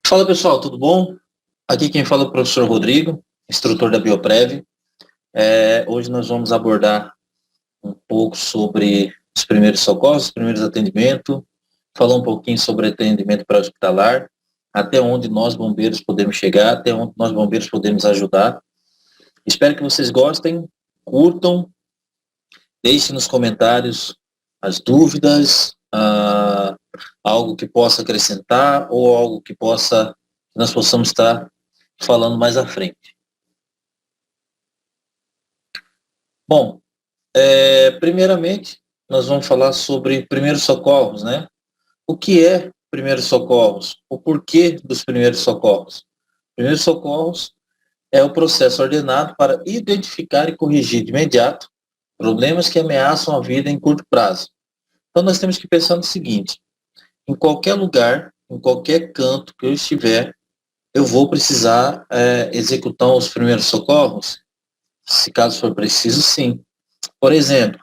Fala pessoal, tudo bom? Aqui quem fala é o professor Rodrigo, instrutor da Bioprev. Hoje nós vamos abordar um pouco sobre os primeiros socorros, os primeiros atendimentos, falar um pouquinho sobre atendimento pré-hospitalar, até onde nós bombeiros podemos chegar, até onde nós bombeiros podemos ajudar. Espero que vocês gostem, curtam, deixem nos comentários as dúvidas, algo que possa acrescentar ou algo que nós possamos estar falando mais à frente. Bom, primeiramente, nós vamos falar sobre primeiros socorros, né? O que é primeiros socorros? O porquê dos primeiros socorros? Primeiros socorros é o processo ordenado para identificar e corrigir de imediato problemas que ameaçam a vida em curto prazo. Então, nós temos que pensar no seguinte: em qualquer lugar, em qualquer canto que eu estiver, eu vou precisar executar os primeiros socorros, se caso for preciso, sim. Por exemplo,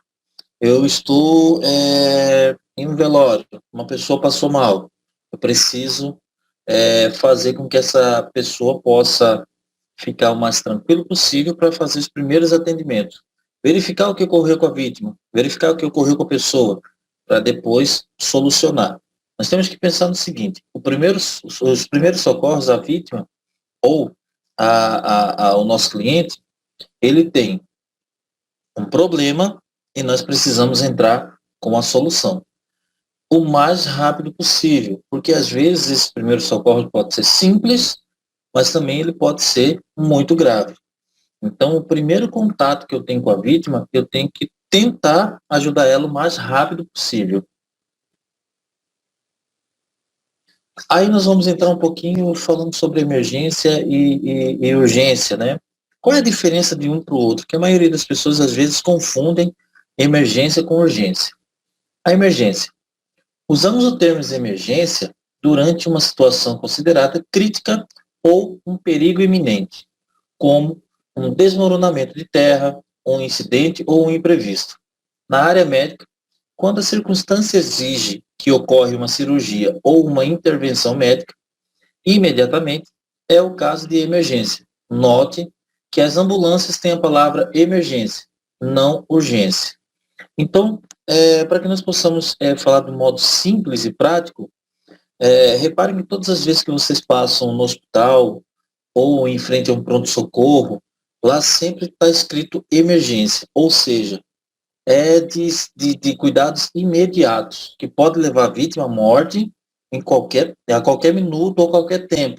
eu estou em um velório, uma pessoa passou mal, eu preciso fazer com que essa pessoa possa ficar o mais tranquilo possível para fazer os primeiros atendimentos. Verificar o que ocorreu com a vítima, verificar o que ocorreu com a pessoa, para depois solucionar. Nós temos que pensar no seguinte: os primeiros socorros à vítima ou ao nosso cliente, ele tem um problema e nós precisamos entrar com a solução o mais rápido possível, porque às vezes esse primeiro socorro pode ser simples, mas também ele pode ser muito grave. Então, o primeiro contato que eu tenho com a vítima, eu tenho que tentar ajudar ela o mais rápido possível. Aí nós vamos entrar um pouquinho falando sobre emergência e urgência, né? Qual é a diferença de um para o outro? Que a maioria das pessoas às vezes confundem emergência com urgência. A emergência. Usamos o termo de emergência durante uma situação considerada crítica ou um perigo iminente, como um desmoronamento de terra, um incidente ou um imprevisto. Na área médica, quando a circunstância exige que ocorra uma cirurgia ou uma intervenção médica, imediatamente é o caso de emergência. Note que as ambulâncias têm a palavra emergência, não urgência. Então, para que nós possamos falar de um modo simples e prático, reparem que todas as vezes que vocês passam no hospital ou em frente a um pronto-socorro, lá sempre está escrito emergência, ou seja, de cuidados imediatos, que pode levar a vítima à morte a qualquer minuto ou qualquer tempo.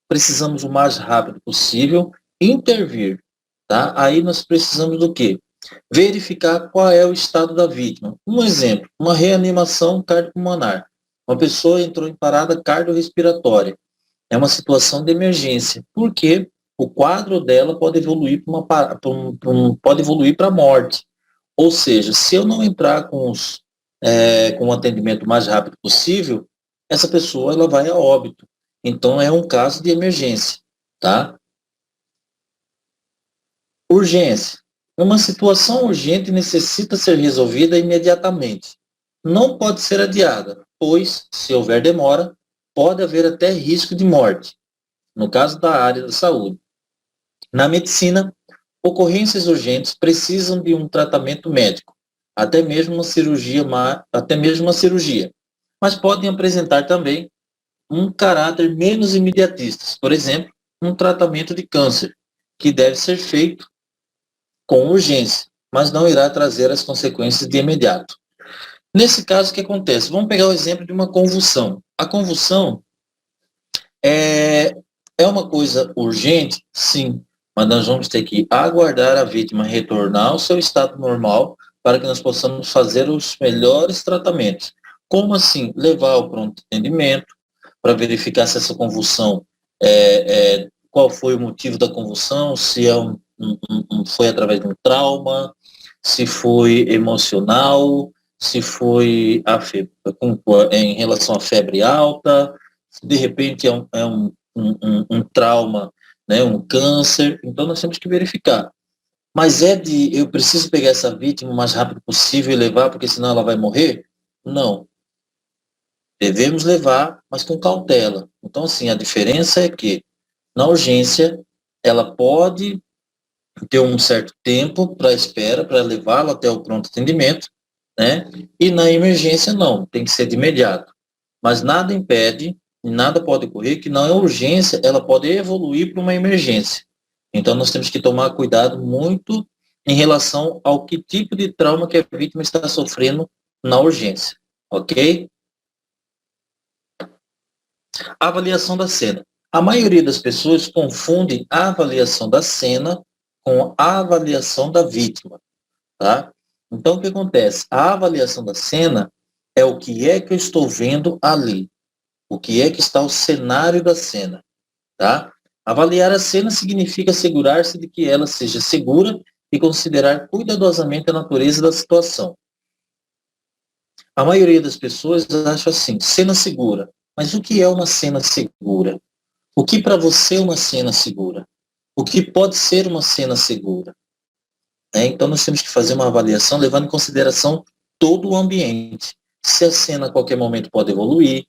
Precisamos o mais rápido possível intervir, tá? Aí nós precisamos do quê? Verificar qual é o estado da vítima. Um exemplo, uma reanimação cardiopulmonar. Uma pessoa entrou em parada cardiorrespiratória. É uma situação de emergência, porque o quadro dela pode evoluir para a morte. Ou seja, se eu não entrar com o atendimento mais rápido possível, essa pessoa ela vai a óbito. Então, é um caso de emergência, tá? Urgência. Uma situação urgente necessita ser resolvida imediatamente. Não pode ser adiada, pois, se houver demora, pode haver até risco de morte, no caso da área da saúde. Na medicina, ocorrências urgentes precisam de um tratamento médico, até mesmo uma cirurgia, mas podem apresentar também um caráter menos imediatista, por exemplo, um tratamento de câncer, que deve ser feito com urgência, mas não irá trazer as consequências de imediato. Nesse caso, o que acontece? Vamos pegar o exemplo de uma convulsão. A convulsão é uma coisa urgente? Sim, mas nós vamos ter que aguardar a vítima retornar ao seu estado normal para que nós possamos fazer os melhores tratamentos. Como assim? Levar ao pronto atendimento para verificar se essa convulsão, qual foi o motivo da convulsão, se foi através de um trauma, se foi emocional, se foi em relação à febre alta, se de repente um trauma, né, um câncer. Então nós temos que verificar. Mas eu preciso pegar essa vítima o mais rápido possível e levar, porque senão ela vai morrer? Não. Devemos levar, mas com cautela. Então, assim, a diferença é que na urgência, ela pode ter um certo tempo para espera, para levá-lo até o pronto atendimento, né? E na emergência, não, tem que ser de imediato. Mas nada impede, nada pode ocorrer que na urgência ela pode evoluir para uma emergência. Então, nós temos que tomar cuidado muito em relação ao que tipo de trauma que a vítima está sofrendo na urgência, ok? A avaliação da cena. A maioria das pessoas confunde a avaliação da cena com a avaliação da vítima, tá? Então, o que acontece? A avaliação da cena é o que é que eu estou vendo ali, o que é que está o cenário da cena, tá? Avaliar a cena significa assegurar-se de que ela seja segura e considerar cuidadosamente a natureza da situação. A maioria das pessoas acha assim, cena segura. Mas o que é uma cena segura? O que para você é uma cena segura? O que pode ser uma cena segura? Então, nós temos que fazer uma avaliação levando em consideração todo o ambiente. Se a cena a qualquer momento pode evoluir,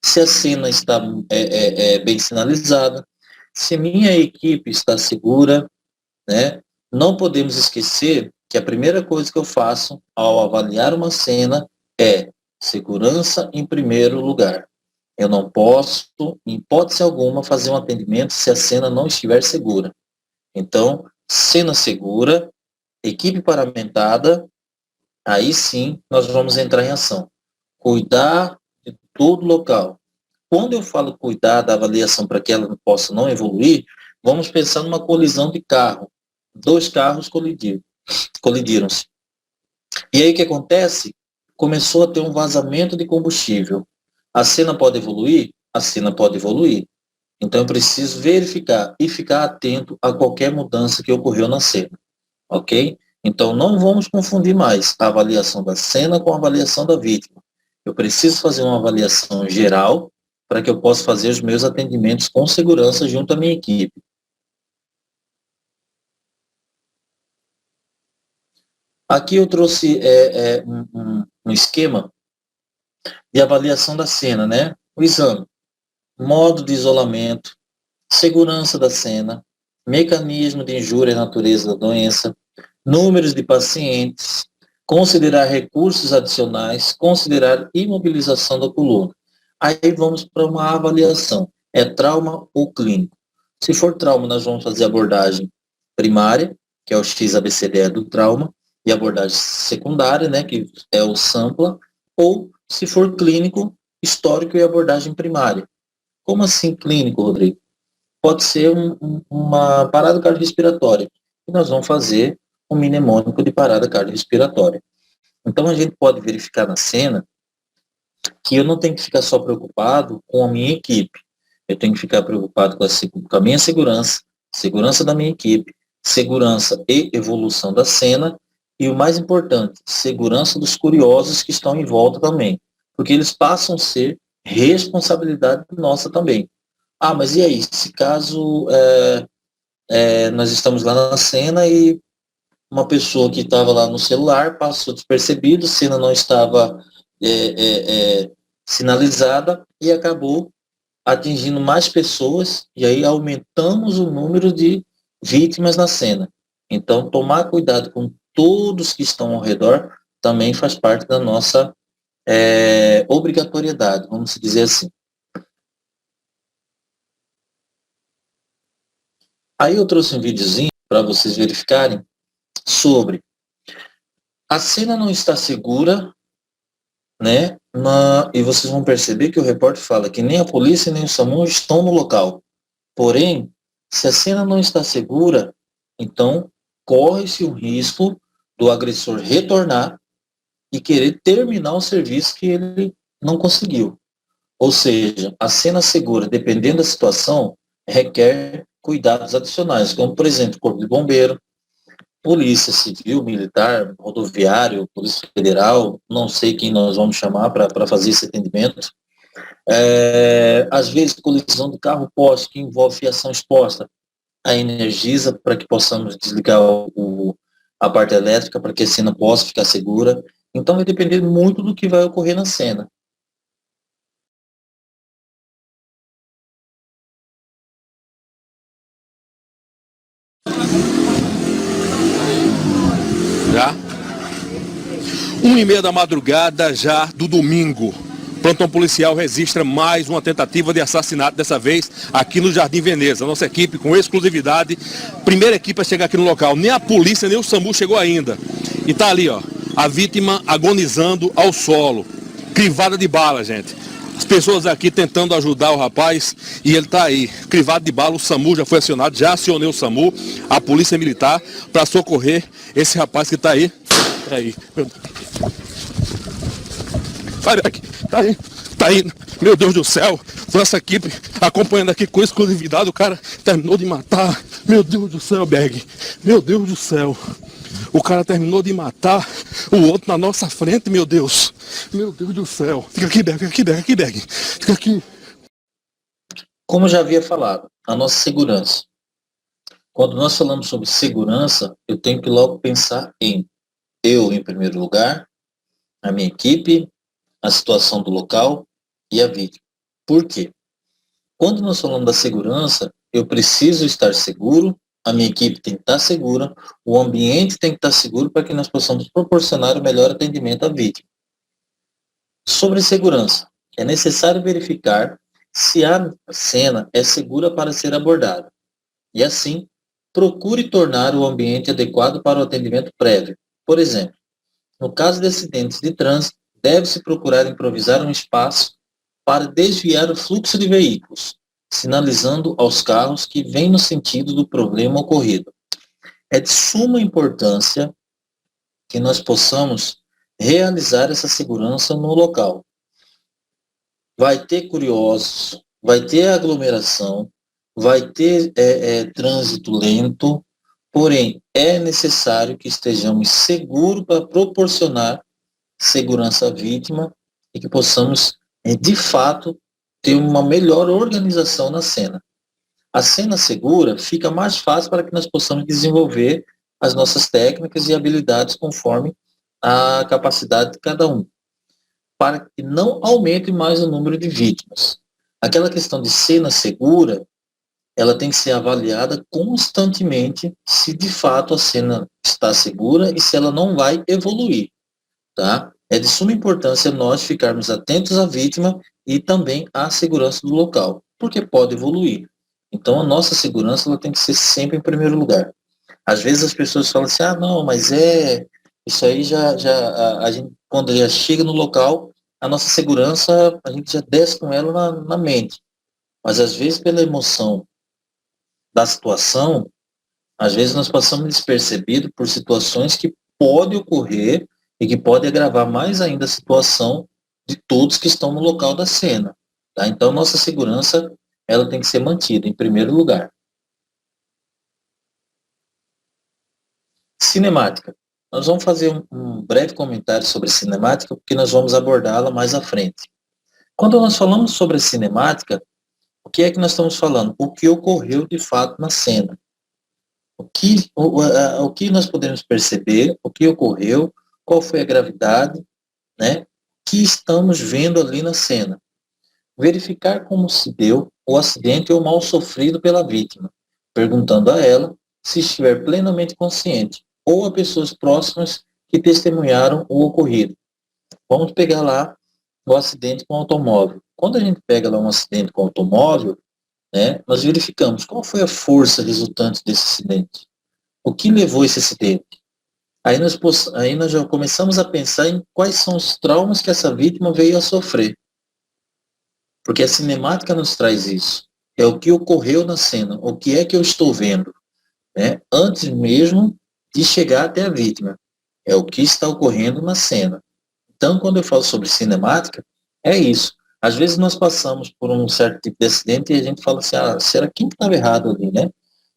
se a cena está bem sinalizada, se minha equipe está segura, né? Não podemos esquecer que a primeira coisa que eu faço ao avaliar uma cena é segurança em primeiro lugar. Eu não posso, em hipótese alguma, fazer um atendimento se a cena não estiver segura. Então, cena segura, equipe paramentada, aí sim nós vamos entrar em ação. Cuidar de todo o local. Quando eu falo cuidar da avaliação para que ela possa não evoluir, vamos pensar numa colisão de carro. Dois carros colidiram-se. E aí o que acontece? Começou a ter um vazamento de combustível. A cena pode evoluir? A cena pode evoluir. Então eu preciso verificar e ficar atento a qualquer mudança que ocorreu na cena, ok? Então não vamos confundir mais a avaliação da cena com a avaliação da vítima. Eu preciso fazer uma avaliação geral para que eu possa fazer os meus atendimentos com segurança junto à minha equipe. Aqui eu trouxe um esquema de avaliação da cena, né? O exame, modo de isolamento, segurança da cena, mecanismo de injúria e natureza da doença, números de pacientes, considerar recursos adicionais, considerar imobilização da coluna. Aí vamos para uma avaliação. É trauma ou clínico? Se for trauma, nós vamos fazer abordagem primária, que é o XABCDE do trauma, e abordagem secundária, né, que é o SAMPLA, ou, se for clínico, histórico e abordagem primária. Como assim clínico, Rodrigo? Pode ser uma parada cardiorrespiratória. E nós vamos fazer um mnemônico de parada cardiorrespiratória. Então, a gente pode verificar na cena que eu não tenho que ficar só preocupado com a minha equipe. Eu tenho que ficar preocupado com a minha segurança, segurança da minha equipe, segurança e evolução da cena, e o mais importante, segurança dos curiosos que estão em volta também, porque eles passam a ser responsabilidade nossa também. Ah, mas e aí, se caso nós estamos lá na cena e uma pessoa que estava lá no celular passou despercebido, a cena não estava é, sinalizada e acabou atingindo mais pessoas e aí aumentamos o número de vítimas na cena. Então, tomar cuidado com todos que estão ao redor também faz parte da nossa obrigatoriedade, vamos dizer assim. Aí eu trouxe um videozinho para vocês verificarem sobre a cena não está segura, né? E vocês vão perceber que o repórter fala que nem a polícia nem o SAMU estão no local. Porém, se a cena não está segura, então corre-se o risco do agressor retornar e querer terminar o serviço que ele não conseguiu. Ou seja, a cena segura, dependendo da situação, requer cuidados adicionais, como, por exemplo, corpo de bombeiro, polícia civil, militar, rodoviário, polícia federal, não sei quem nós vamos chamar para fazer esse atendimento. Às vezes, colisão do carro-poste, que envolve fiação exposta, a Energisa, para que possamos desligar a parte elétrica, para que a cena possa ficar segura. Então, vai depender muito do que vai ocorrer na cena. 1h30 da madrugada já do domingo. Plantão policial registra mais uma tentativa de assassinato, dessa vez aqui no Jardim Veneza. Nossa equipe com exclusividade, primeira equipe a chegar aqui no local. Nem a polícia, nem o SAMU chegou ainda. E tá ali, ó, a vítima agonizando ao solo. Crivada de bala, gente. As pessoas aqui tentando ajudar o rapaz e ele tá aí, crivado de bala. O SAMU já foi acionado, já acionei o SAMU, a polícia militar, para socorrer esse rapaz que tá aí. Aí, meu Deus. Sai daqui, tá aí, meu Deus do céu, nossa equipe acompanhando aqui com exclusividade, o cara terminou de matar, meu Deus do céu, Berg, meu Deus do céu, o cara terminou de matar o outro na nossa frente, meu Deus do céu, fica aqui, Berg, fica aqui. Como eu já havia falado, a nossa segurança. Quando nós falamos sobre segurança, eu tenho que logo pensar em eu, em primeiro lugar, a minha equipe, a situação do local e a vítima. Por quê? Quando nós falamos da segurança, eu preciso estar seguro, a minha equipe tem que estar segura, o ambiente tem que estar seguro para que nós possamos proporcionar o melhor atendimento à vítima. Sobre segurança, é necessário verificar se a cena é segura para ser abordada. E assim, procure tornar o ambiente adequado para o atendimento prévio. Por exemplo, no caso de acidentes de trânsito, deve-se procurar improvisar um espaço para desviar o fluxo de veículos, sinalizando aos carros que vêm no sentido do problema ocorrido. É de suma importância que nós possamos realizar essa segurança no local. Vai ter curiosos, vai ter aglomeração, vai ter trânsito lento, porém é necessário que estejamos seguros para proporcionar segurança à vítima e que possamos, de fato, ter uma melhor organização na cena. A cena segura fica mais fácil para que nós possamos desenvolver as nossas técnicas e habilidades conforme a capacidade de cada um, para que não aumente mais o número de vítimas. Aquela questão de cena segura, ela tem que ser avaliada constantemente se de fato a cena está segura e se ela não vai evoluir, tá? É de suma importância nós ficarmos atentos à vítima e também à segurança do local, porque pode evoluir. Então, a nossa segurança ela tem que ser sempre em primeiro lugar. Às vezes as pessoas falam assim, não, mas isso aí a gente, quando já chega no local, a nossa segurança, a gente já desce com ela na mente. Mas às vezes, pela emoção da situação, às vezes nós passamos despercebido por situações que podem ocorrer e que pode agravar mais ainda a situação de todos que estão no local da cena. Tá? Então, nossa segurança ela tem que ser mantida em primeiro lugar. Cinemática. Nós vamos fazer um breve comentário sobre cinemática, porque nós vamos abordá-la mais à frente. Quando nós falamos sobre a cinemática, o que é que nós estamos falando? O que ocorreu de fato na cena. O que nós podemos perceber, o que ocorreu, qual foi a gravidade, né, que estamos vendo ali na cena. Verificar como se deu o acidente ou mal sofrido pela vítima, perguntando a ela se estiver plenamente consciente, ou a pessoas próximas que testemunharam o ocorrido. Vamos pegar lá o acidente com automóvel. Quando a gente pega lá um acidente com automóvel, né, nós verificamos qual foi a força resultante desse acidente. O que levou esse acidente? Aí nós já começamos a pensar em quais são os traumas que essa vítima veio a sofrer. Porque a cinemática nos traz isso. É o que ocorreu na cena, o que é que eu estou vendo, né? Antes mesmo de chegar até a vítima. É o que está ocorrendo na cena. Então, quando eu falo sobre cinemática, é isso. Às vezes nós passamos por um certo tipo de acidente e a gente fala assim, será quem que estava errado ali, né?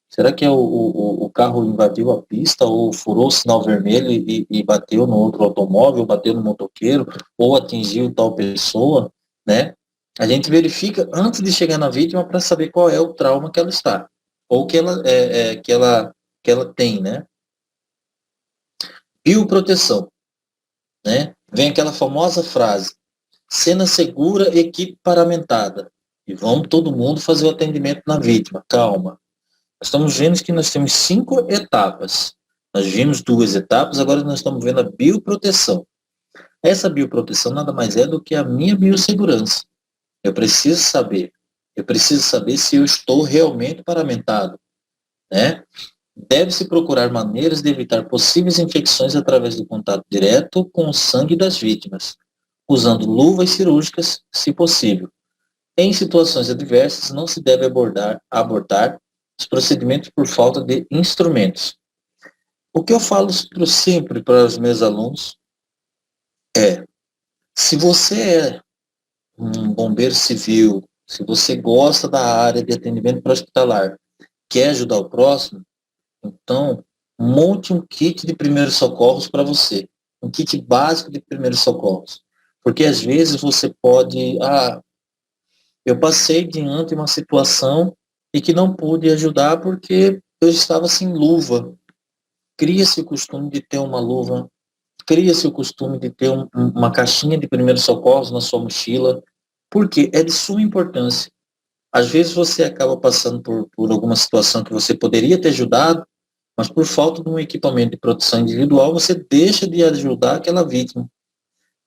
Será que o carro invadiu a pista ou furou o sinal vermelho e bateu no outro automóvel, bateu no motoqueiro, ou atingiu tal pessoa, né? A gente verifica antes de chegar na vítima para saber qual é o trauma que ela está, ou que ela tem, né? Bioproteção, né? Vem aquela famosa frase, cena segura, equipe paramentada. E vamos todo mundo fazer o atendimento na vítima, calma. Nós estamos vendo que nós temos 5 etapas. Nós vimos 2 etapas, agora nós estamos vendo a bioproteção. Essa bioproteção nada mais é do que a minha biossegurança. Eu preciso saber. Eu preciso saber se eu estou realmente paramentado, né? Deve-se procurar maneiras de evitar possíveis infecções através do contato direto com o sangue das vítimas, usando luvas cirúrgicas, se possível. Em situações adversas, não se deve abortar os procedimentos por falta de instrumentos. O que eu falo sempre para os meus alunos é, se você é um bombeiro civil, se você gosta da área de atendimento pré-hospitalar, quer ajudar o próximo, então monte um kit de primeiros socorros para você, um kit básico de primeiros socorros. Porque às vezes você pode, eu passei diante de uma situação e que não pude ajudar porque eu estava sem luva. Cria-se o costume de ter uma luva, cria-se o costume de ter uma caixinha de primeiros socorros na sua mochila, porque é de suma importância. Às vezes você acaba passando por alguma situação que você poderia ter ajudado, mas por falta de um equipamento de proteção individual, você deixa de ajudar aquela vítima.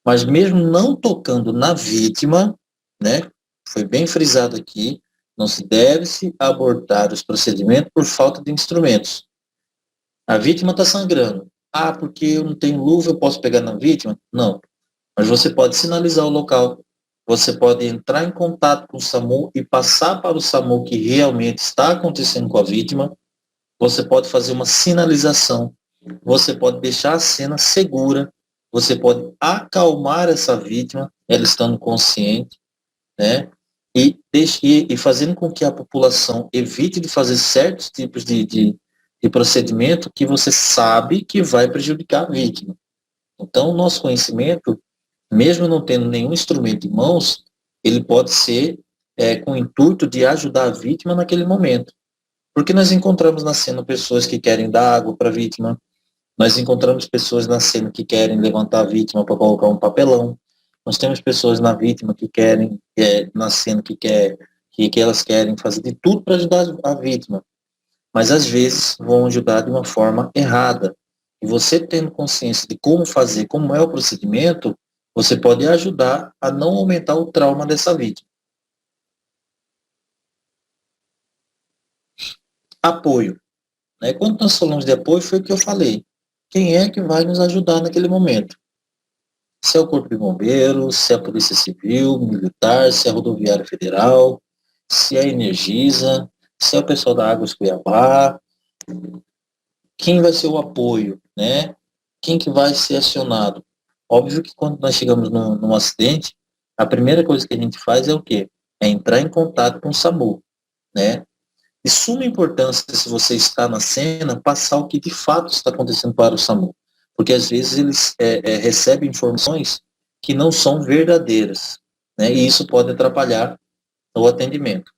Mas mesmo não tocando na vítima, né, foi bem frisado aqui, não se deve-se abortar os procedimentos por falta de instrumentos. A vítima está sangrando. Porque eu não tenho luva, eu posso pegar na vítima? Não. Mas você pode sinalizar o local, você pode entrar em contato com o SAMU e passar para o SAMU que realmente está acontecendo com a vítima, você pode fazer uma sinalização, você pode deixar a cena segura, você pode acalmar essa vítima, ela estando consciente, né? E fazendo com que a população evite de fazer certos tipos de procedimento que você sabe que vai prejudicar a vítima. Então, o nosso conhecimento, mesmo não tendo nenhum instrumento em mãos, ele pode ser com o intuito de ajudar a vítima naquele momento. Porque nós encontramos na cena pessoas que querem dar água para a vítima, nós encontramos pessoas na cena que querem levantar a vítima para colocar um papelão, nós temos pessoas na vítima que querem, na cena que elas querem fazer de tudo para ajudar a vítima, mas às vezes vão ajudar de uma forma errada. E você tendo consciência de como fazer, como é o procedimento, você pode ajudar a não aumentar o trauma dessa vítima. Apoio. Né? Quando nós falamos de apoio, foi o que eu falei. Quem é que vai nos ajudar naquele momento? Se é o Corpo de Bombeiros, se é a Polícia Civil, Militar, se é a Rodoviária Federal, se é a Energisa, se é o pessoal da Águas Cuiabá, quem vai ser o apoio, né? Quem que vai ser acionado? Óbvio que quando nós chegamos num acidente, a primeira coisa que a gente faz é o quê? É entrar em contato com o SAMU, né? De suma importância, se você está na cena, passar o que de fato está acontecendo para o SAMU. Porque às vezes eles recebem informações que não são verdadeiras, né? E isso pode atrapalhar o atendimento.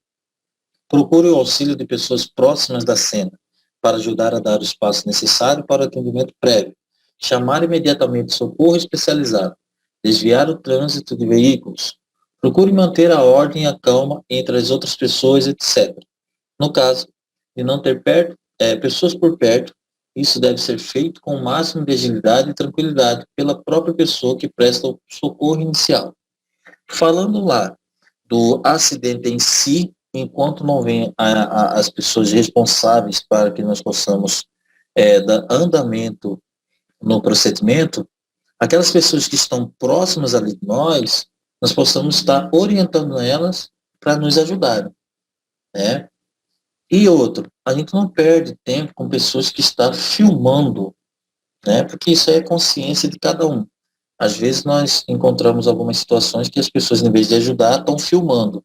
Procure o auxílio de pessoas próximas da cena para ajudar a dar o espaço necessário para o atendimento prévio. Chamar imediatamente socorro especializado. Desviar o trânsito de veículos. Procure manter a ordem e a calma entre as outras pessoas, etc. No caso de não ter pessoas por perto, isso deve ser feito com o máximo de agilidade e tranquilidade pela própria pessoa que presta o socorro inicial. Falando lá do acidente em si, enquanto não vem as pessoas responsáveis para que nós possamos dar andamento no procedimento, aquelas pessoas que estão próximas ali de nós possamos estar orientando elas para nos ajudarem, né? E outro, a gente não perde tempo com pessoas que estão filmando, né? Porque isso é consciência de cada um. Às vezes nós encontramos algumas situações que as pessoas, em vez de ajudar, estão filmando.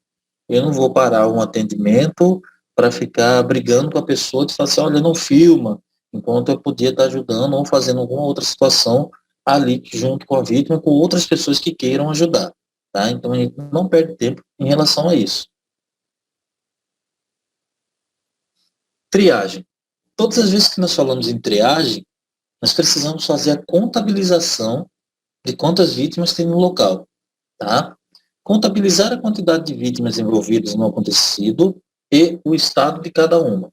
Eu não vou parar um atendimento para ficar brigando com a pessoa e falar assim, olha, não filma, enquanto eu podia estar ajudando ou fazendo alguma outra situação ali junto com a vítima, com outras pessoas que queiram ajudar. Tá? Então a gente não perde tempo em relação a isso. Triagem. Todas as vezes que nós falamos em triagem, nós precisamos fazer a contabilização de quantas vítimas tem no local, tá? Contabilizar a quantidade de vítimas envolvidas no acontecido e o estado de cada uma.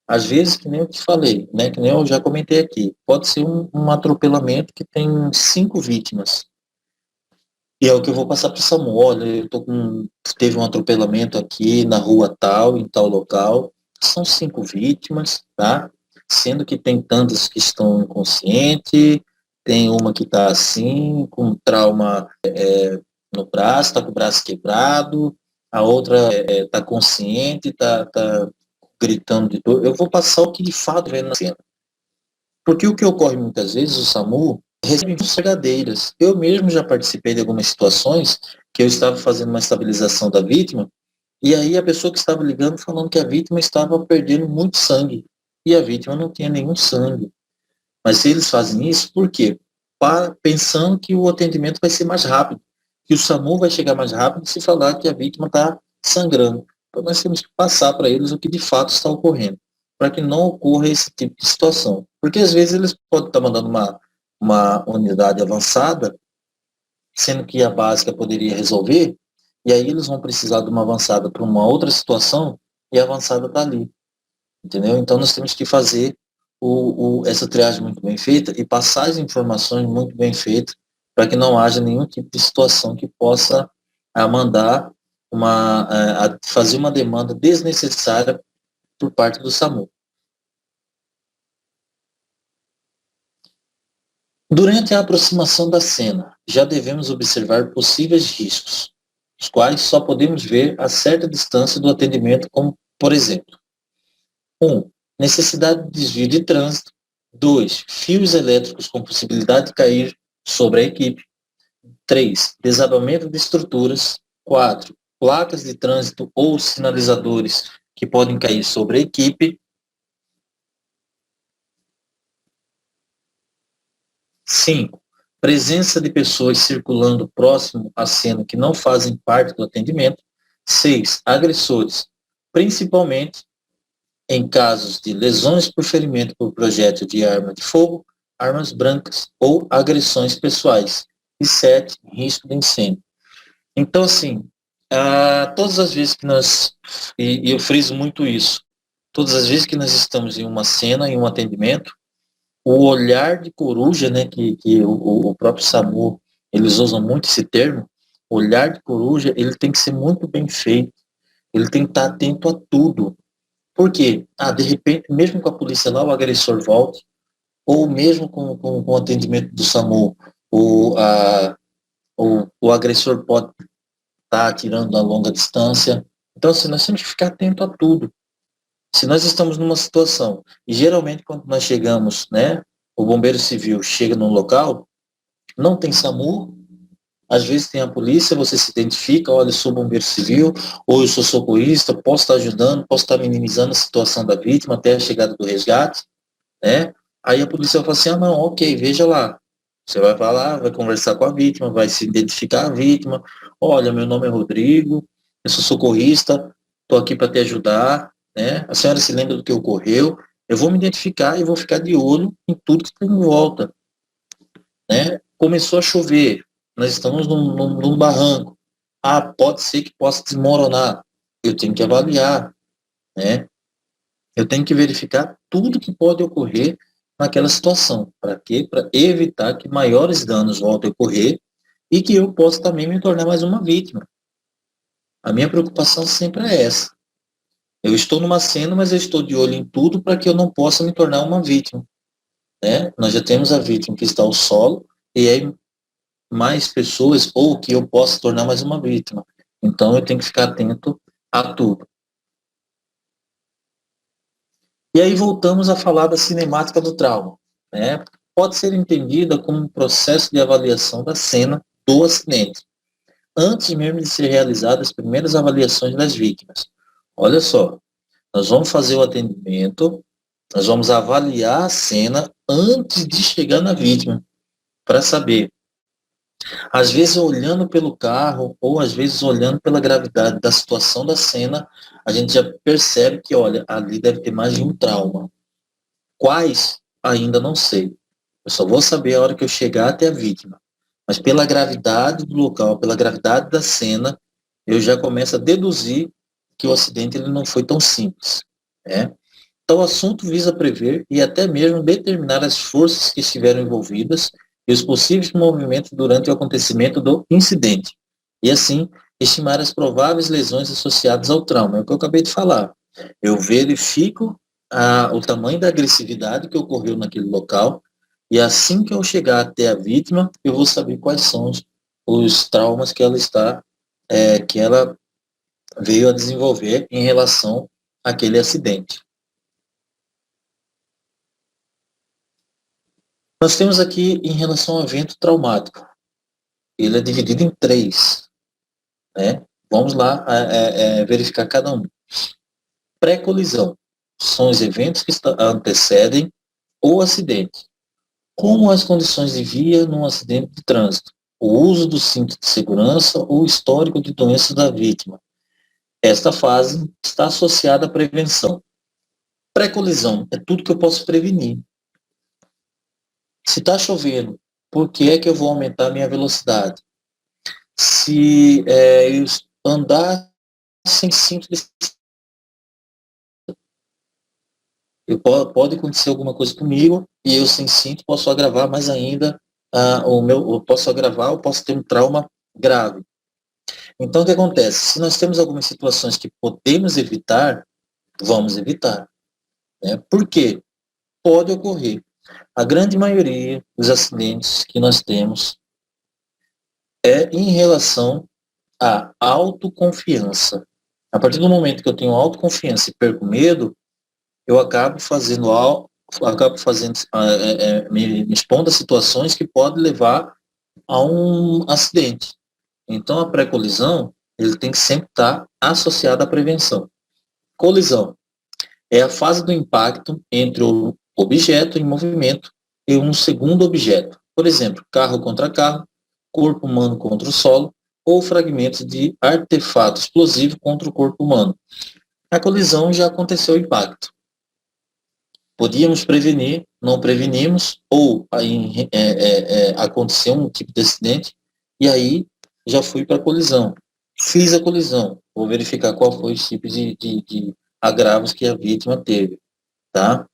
Às vezes, que nem eu te falei, né, que nem eu já comentei aqui, pode ser um atropelamento que tem 5 vítimas. E é o que eu vou passar para o SAMU. Olha, teve um atropelamento aqui na rua tal, em tal local. São 5 vítimas, tá? Sendo que tem tantas que estão inconscientes, tem uma que está assim, com trauma no braço, está com o braço quebrado, a outra está consciente, está gritando de dor. Eu vou passar o que de fato vem na cena. Porque o que ocorre muitas vezes, o SAMU recebe vergadeiras. Eu mesmo já participei de algumas situações que eu estava fazendo uma estabilização da vítima, e aí a pessoa que estava ligando falando que a vítima estava perdendo muito sangue, e a vítima não tinha nenhum sangue. Mas eles fazem isso por quê? Pensando que o atendimento vai ser mais rápido, que o SAMU vai chegar mais rápido se falar que a vítima está sangrando. Então nós temos que passar para eles o que de fato está ocorrendo, para que não ocorra esse tipo de situação. Porque às vezes eles podem estar mandando uma unidade avançada, sendo que a básica poderia resolver, e aí eles vão precisar de uma avançada para uma outra situação, e a avançada está ali. Entendeu? Então nós temos que fazer essa triagem muito bem feita e passar as informações muito bem feitas para que não haja nenhum tipo de situação que possa mandar fazer uma demanda desnecessária por parte do SAMU. Durante a aproximação da cena, já devemos observar possíveis riscos, os quais só podemos ver a certa distância do atendimento, como, por exemplo, 1. Necessidade de desvio de trânsito. 2. Fios elétricos com possibilidade de cair sobre a equipe. 3. Desabamento de estruturas. 4. Placas de trânsito ou sinalizadores que podem cair sobre a equipe. 5. Presença de pessoas circulando próximo à cena que não fazem parte do atendimento. 6. Agressores, principalmente em casos de lesões por ferimento por projétil de arma de fogo, armas brancas ou agressões pessoais. E 7, risco de incêndio. Então, assim, todas as vezes que e eu friso muito isso, todas as vezes que nós estamos em uma cena, em um atendimento, o olhar de coruja, né, que o próprio SAMU, eles usam muito esse termo, olhar de coruja, ele tem que ser muito bem feito, ele tem que estar atento a tudo. Por quê? De repente, mesmo com a polícia lá, o agressor volta, ou mesmo com o atendimento do SAMU, o agressor pode estar atirando a longa distância. Então, assim, nós temos que ficar atento a tudo. Se nós estamos numa situação, e geralmente quando nós chegamos, né, o bombeiro civil chega num local, não tem SAMU, às vezes tem a polícia, você se identifica, olha, eu sou bombeiro civil, ou eu sou socorrista, posso estar ajudando, posso estar minimizando a situação da vítima até a chegada do resgate, né? Aí a polícia vai falar assim, não, ok, veja lá. Você vai falar, vai conversar com a vítima, vai se identificar a vítima, olha, meu nome é Rodrigo, eu sou socorrista, estou aqui para te ajudar, né? A senhora se lembra do que ocorreu, eu vou me identificar e vou ficar de olho em tudo que tem em volta, né? Começou a chover, nós estamos num barranco, pode ser que possa desmoronar, eu tenho que avaliar, né? Eu tenho que verificar tudo que pode ocorrer naquela situação. Para quê? Para evitar que maiores danos voltem a ocorrer e que eu possa também me tornar mais uma vítima. A minha preocupação sempre é essa. Eu estou numa cena, mas eu estou de olho em tudo para que eu não possa me tornar uma vítima. Né? Nós já temos a vítima que está ao solo e aí mais pessoas, ou que eu possa tornar mais uma vítima. Então eu tenho que ficar atento a tudo. E aí voltamos a falar da cinemática do trauma. Né? Pode ser entendida como um processo de avaliação da cena do acidente, antes mesmo de ser realizadas as primeiras avaliações das vítimas. Olha só, nós vamos fazer o atendimento, nós vamos avaliar a cena antes de chegar na vítima, para saber. Às vezes, olhando pelo carro, ou às vezes olhando pela gravidade da situação da cena, a gente já percebe que, olha, ali deve ter mais de um trauma. Quais? Ainda não sei. Eu só vou saber a hora que eu chegar até a vítima. Mas pela gravidade do local, pela gravidade da cena, eu já começo a deduzir que o acidente ele não foi tão simples. Né? Então, o assunto visa prever e até mesmo determinar as forças que estiveram envolvidas e os possíveis movimentos durante o acontecimento do incidente, e assim estimar as prováveis lesões associadas ao trauma. É o que eu acabei de falar. Eu verifico o tamanho da agressividade que ocorreu naquele local, e assim que eu chegar até a vítima, eu vou saber quais são os traumas que ela veio a desenvolver em relação àquele acidente. Nós temos aqui em relação ao evento traumático. Ele é dividido em três, né? Vamos lá verificar cada um. Pré-colisão são os eventos que antecedem o acidente, como as condições de via num acidente de trânsito, o uso do cinto de segurança ou o histórico de doenças da vítima. Esta fase está associada à prevenção. Pré-colisão é tudo que eu posso prevenir. Se está chovendo, por que é que eu vou aumentar a minha velocidade? Se eu andar sem cinto de pode acontecer alguma coisa comigo e eu sem cinto posso agravar mais ainda eu posso ter um trauma grave. Então o que acontece? Se nós temos algumas situações que podemos evitar, vamos evitar, né? Por quê? Pode ocorrer. A grande maioria dos acidentes que nós temos é em relação à autoconfiança. A partir do momento que eu tenho autoconfiança e perco medo, eu me expondo a situações que podem levar a um acidente. Então, a pré-colisão, ele tem que sempre estar associado à prevenção. Colisão é a fase do impacto entre o objeto em movimento e um segundo objeto. Por exemplo, carro contra carro, corpo humano contra o solo, ou fragmentos de artefato explosivo contra o corpo humano. A colisão já aconteceu o impacto. Podíamos prevenir, não prevenimos, ou aí, aconteceu um tipo de acidente, e aí já fui para a colisão. Fiz a colisão, vou verificar qual foi o tipo de agravos que a vítima teve, tá?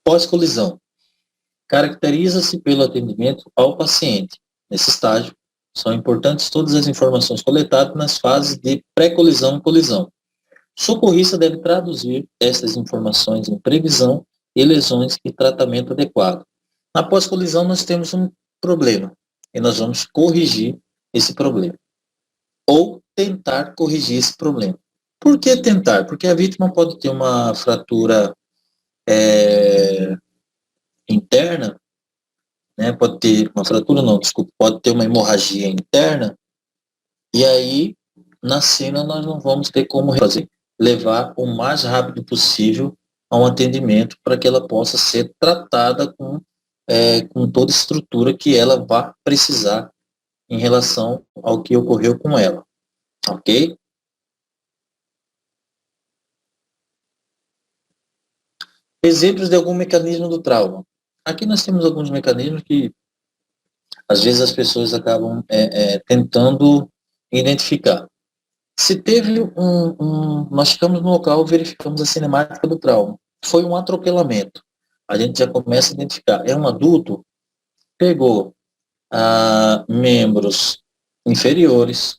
Pós-colisão. Caracteriza-se pelo atendimento ao paciente. Nesse estágio, são importantes todas as informações coletadas nas fases de pré-colisão e colisão. O socorrista deve traduzir essas informações em previsão e lesões e tratamento adequado. Na pós-colisão, nós temos um problema e nós vamos corrigir esse problema. Ou tentar corrigir esse problema. Por que tentar? Porque a vítima pode ter uma fratura interna, né? Pode ter uma fratura, não, desculpa, pode ter uma hemorragia interna, e aí, na cena, nós não vamos ter como fazer. Levar o mais rápido possível a um atendimento para que ela possa ser tratada com toda a estrutura que ela vai precisar em relação ao que ocorreu com ela. Ok? Exemplos de algum mecanismo do trauma. Aqui nós temos alguns mecanismos que, às vezes, as pessoas acabam tentando identificar. Se teve nós chegamos no local, verificamos a cinemática do trauma. Foi um atropelamento. A gente já começa a identificar. É um adulto, pegou membros inferiores,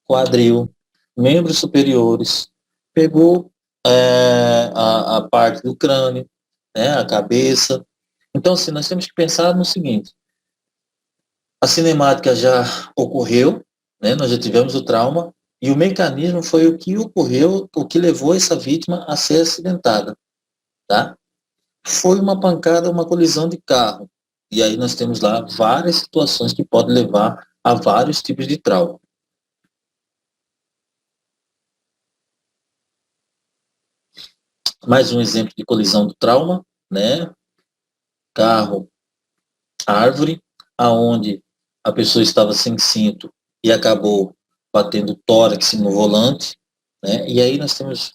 quadril, membros superiores, pegou a parte do crânio, né, a cabeça. Então, assim, nós temos que pensar no seguinte: a cinemática já ocorreu, né, nós já tivemos o trauma, e o mecanismo foi o que ocorreu, o que levou essa vítima a ser acidentada, tá? Foi uma pancada, uma colisão de carro. E aí nós temos lá várias situações que podem levar a vários tipos de trauma. Mais um exemplo de colisão do trauma, né? Carro, árvore, aonde a pessoa estava sem cinto e acabou batendo tórax no volante, né? E aí nós temos,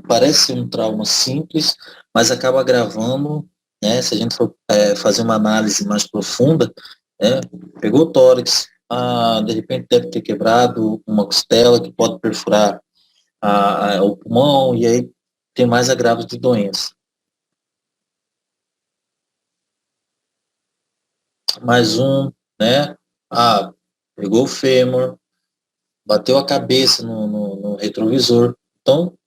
parece um trauma simples, mas acaba agravando, né? Se a gente for fazer uma análise mais profunda, né? Pegou o tórax, de repente deve ter quebrado uma costela que pode perfurar o pulmão, e aí tem mais agravos de doença. mais um, né? Ah, pegou o fêmur, bateu a cabeça no retrovisor. Então,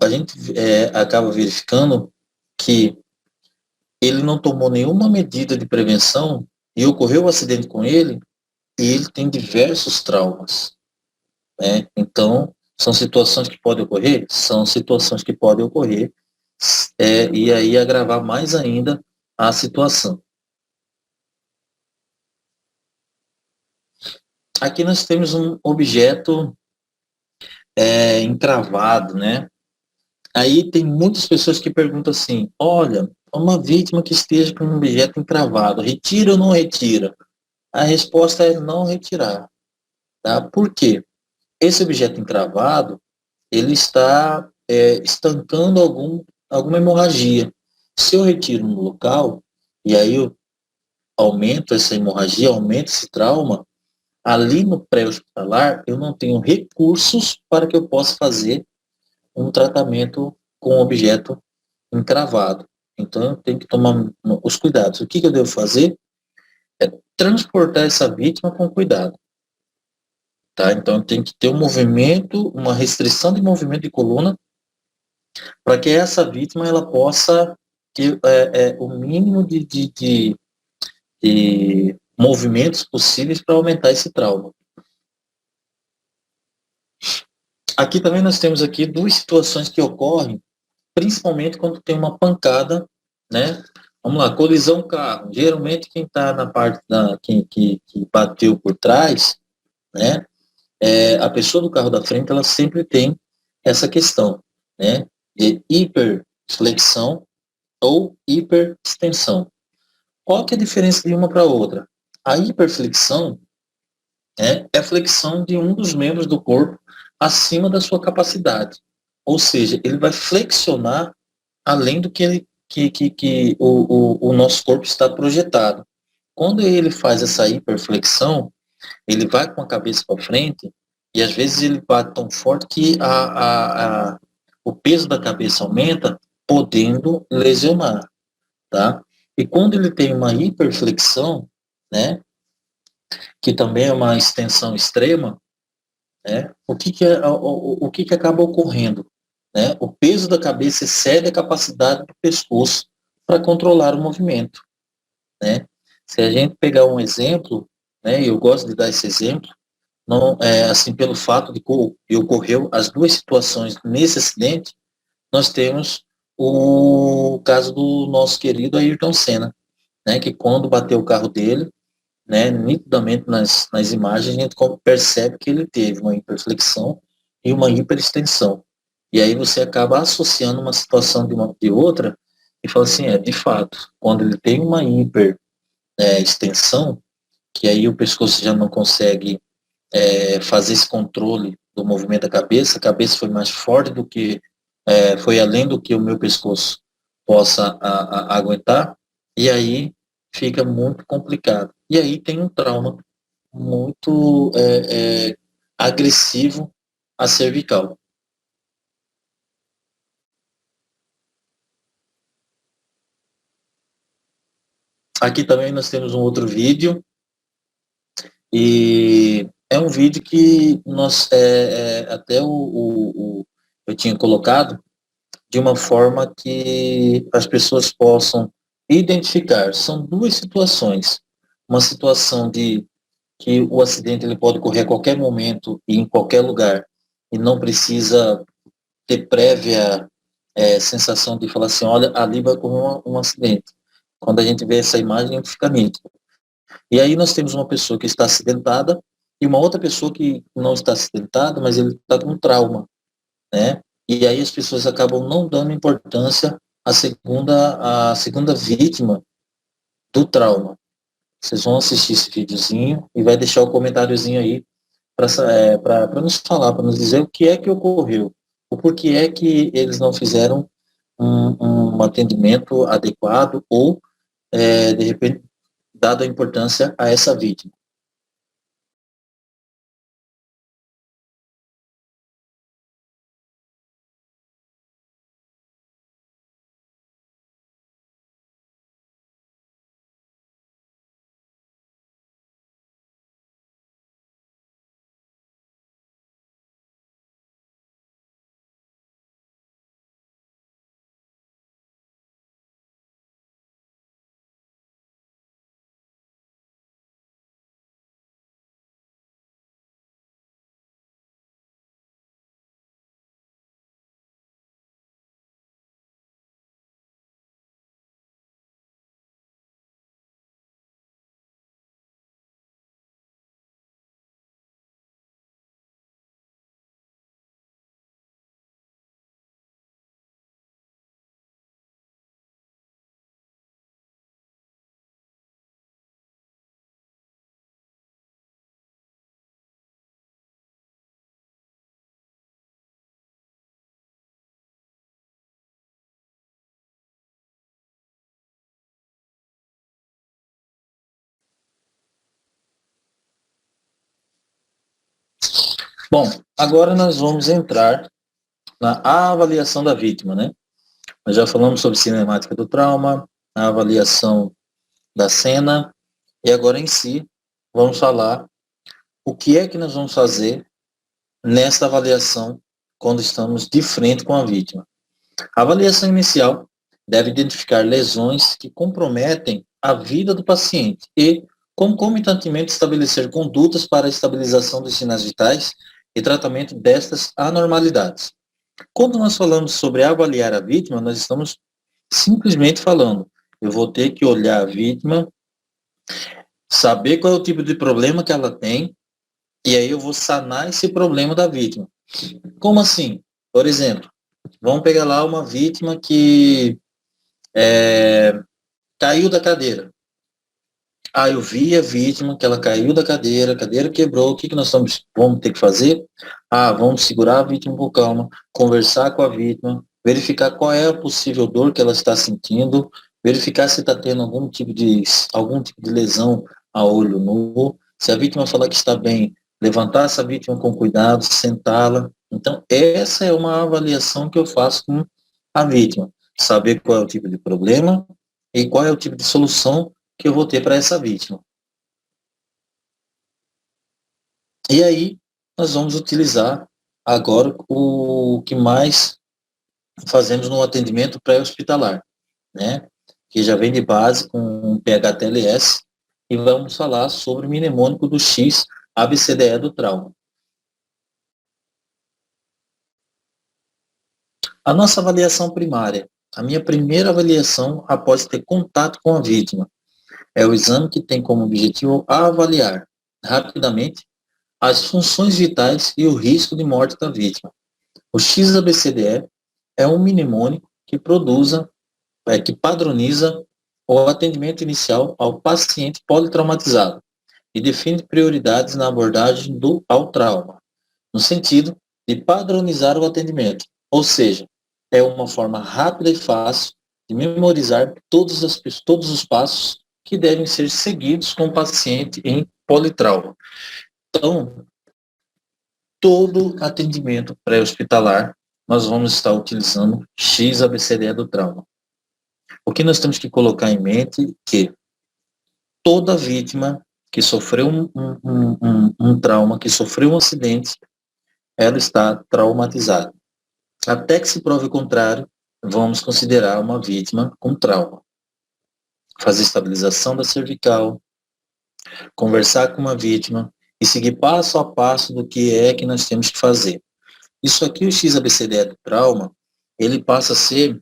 a gente acaba verificando que ele não tomou nenhuma medida de prevenção e ocorreu um acidente com ele e ele tem diversos traumas, né? Então, são situações que podem ocorrer? São situações que podem ocorrer, e aí agravar mais ainda a situação. Aqui nós temos um objeto encravado, né? Aí tem muitas pessoas que perguntam assim, olha, uma vítima que esteja com um objeto encravado, retira ou não retira? A resposta é não retirar, tá? Por quê? Esse objeto encravado, ele está estancando alguma hemorragia. Se eu retiro no local, e aí eu aumento essa hemorragia, aumento esse trauma, ali no pré-hospitalar, eu não tenho recursos para que eu possa fazer um tratamento com objeto encravado. Então, eu tenho que tomar os cuidados. O que eu devo fazer? É transportar essa vítima com cuidado. Tá? Então, tem que ter um movimento, uma restrição de movimento de coluna, para que essa vítima ela possa ter o mínimo de movimentos possíveis para aumentar esse trauma. Aqui também nós temos aqui duas situações que ocorrem, principalmente quando tem uma pancada, né? Vamos lá, colisão carro. Geralmente quem está na parte que bateu por trás, né? A pessoa do carro da frente, ela sempre tem essa questão, né? De hiperflexão ou hiperextensão. Qual que é a diferença de uma para outra? A hiperflexão é a flexão de um dos membros do corpo acima da sua capacidade. Ou seja, ele vai flexionar além do que, o nosso corpo está projetado. Quando ele faz essa hiperflexão, ele vai com a cabeça para frente e às vezes ele bate tão forte que o peso da cabeça aumenta, podendo lesionar, tá? E quando ele tem uma hiperflexão, né, que também é uma extensão extrema, né, o que acaba ocorrendo? Né? O peso da cabeça excede a capacidade do pescoço para controlar o movimento. Né? Se a gente pegar um exemplo, né, eu gosto de dar esse exemplo, não, assim, pelo fato de que ocorreu as duas situações nesse acidente, nós temos o caso do nosso querido Ayrton Senna, né, que quando bateu o carro dele, né, nitidamente nas imagens, a gente percebe que ele teve uma hiperflexão e uma hiperextensão. E aí você acaba associando uma situação de uma de outra e fala assim, de fato, quando ele tem uma hiperextensão, que aí o pescoço já não consegue fazer esse controle do movimento da cabeça, a cabeça foi mais forte do que, foi além do que o meu pescoço possa aguentar, e aí fica muito complicado. E aí tem um trauma muito agressivo à cervical. Aqui também nós temos um outro vídeo, e é um vídeo que até eu tinha colocado de uma forma que as pessoas possam identificar. São duas situações. Uma situação de que o acidente ele pode ocorrer a qualquer momento e em qualquer lugar, e não precisa ter prévia sensação de falar assim, olha, ali vai ocorrer um acidente. Quando a gente vê essa imagem, a gente fica nítido. E aí nós temos uma pessoa que está acidentada e uma outra pessoa que não está acidentada, mas ele está com trauma, né? E aí as pessoas acabam não dando importância à segunda vítima do trauma. Vocês vão assistir esse videozinho e vai deixar o comentáriozinho aí para nos falar, para nos dizer o que é que ocorreu, o porquê é que eles não fizeram um atendimento adequado ou, de repente, dado a importância a essa vítima. Bom, agora nós vamos entrar na avaliação da vítima, né? Nós já falamos sobre cinemática do trauma, a avaliação da cena, e agora em si vamos falar o que é que nós vamos fazer nesta avaliação quando estamos de frente com a vítima. A avaliação inicial deve identificar lesões que comprometem a vida do paciente e, concomitantemente, estabelecer condutas para a estabilização dos sinais vitais e tratamento destas anormalidades. Quando nós falamos sobre avaliar a vítima, nós estamos simplesmente falando, eu vou ter que olhar a vítima, saber qual é o tipo de problema que ela tem, e aí eu vou sanar esse problema da vítima. Como assim? Por exemplo, vamos pegar lá uma vítima que caiu da cadeira. Ah, eu vi a vítima que ela caiu da cadeira, a cadeira quebrou, o que nós vamos ter que fazer? Ah, vamos segurar a vítima com calma, conversar com a vítima, verificar qual é a possível dor que ela está sentindo, verificar se está tendo algum tipo de lesão a olho nu. Se a vítima falar que está bem, levantar essa vítima com cuidado, sentá-la. Então, essa é uma avaliação que eu faço com a vítima. Saber qual é o tipo de problema e qual é o tipo de solução que eu vou ter para essa vítima. E aí, nós vamos utilizar agora o que mais fazemos no atendimento pré-hospitalar, né? Que já vem de base com PHTLS, e vamos falar sobre o mnemônico do X, ABCDE do trauma. A nossa avaliação primária, a minha primeira avaliação após ter contato com a vítima, é o exame que tem como objetivo avaliar rapidamente as funções vitais e o risco de morte da vítima. O XABCDE é um mnemônico que padroniza o atendimento inicial ao paciente politraumatizado e define prioridades na abordagem ao trauma, no sentido de padronizar o atendimento, ou seja, é uma forma rápida e fácil de memorizar todos os passos que devem ser seguidos com o paciente em politrauma. Então, todo atendimento pré-hospitalar, nós vamos estar utilizando XABCDE do trauma. O que nós temos que colocar em mente é que toda vítima que sofreu um trauma, que sofreu um acidente, ela está traumatizada. Até que se prove o contrário, vamos considerar uma vítima com trauma. Fazer estabilização da cervical, conversar com uma vítima e seguir passo a passo do que é que nós temos que fazer. Isso aqui, o XABCDE do trauma, ele passa a ser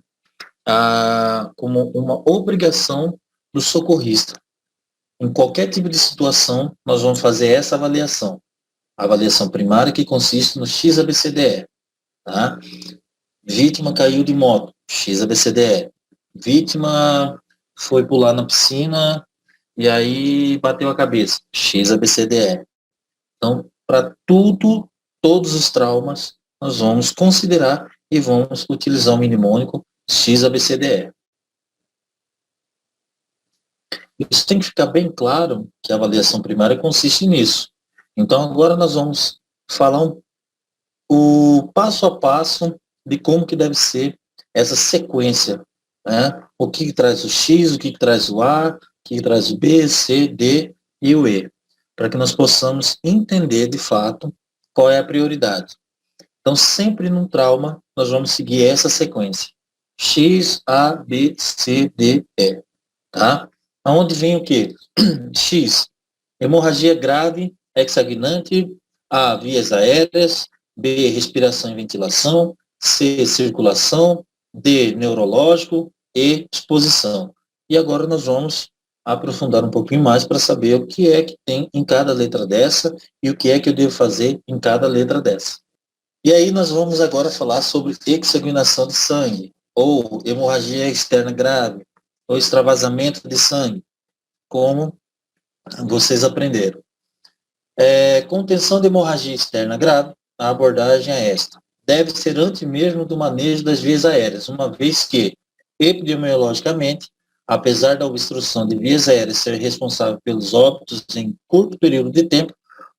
como uma obrigação do socorrista. Em qualquer tipo de situação, nós vamos fazer essa avaliação. A avaliação primária que consiste no XABCDE. Tá? Vítima caiu de moto, XABCDE. Vítima foi pular na piscina e aí bateu a cabeça, XABCDE. Então, para todos os traumas, nós vamos considerar e vamos utilizar o mnemônico XABCDE. Isso tem que ficar bem claro que a avaliação primária consiste nisso. Então, agora nós vamos falar o passo a passo de como que deve ser essa sequência. Né? O que traz o X, o que traz o A, o que traz o B, C, D e o E. Para que nós possamos entender, de fato, qual é a prioridade. Então, sempre num trauma, nós vamos seguir essa sequência. X, A, B, C, D, E. Tá? Aonde vem o quê? X, hemorragia grave, hexagnante, A, vias aéreas, B, respiração e ventilação, C, circulação, D, neurológico, E, exposição. E agora nós vamos aprofundar um pouquinho mais para saber o que é que tem em cada letra dessa e o que é que eu devo fazer em cada letra dessa. E aí nós vamos agora falar sobre exsanguinação de sangue, ou hemorragia externa grave, ou extravasamento de sangue, como vocês aprenderam. Contenção de hemorragia externa grave, a abordagem é esta. Deve ser antes mesmo do manejo das vias aéreas, uma vez que, epidemiologicamente, apesar da obstrução de vias aéreas ser responsável pelos óbitos em curto período de tempo,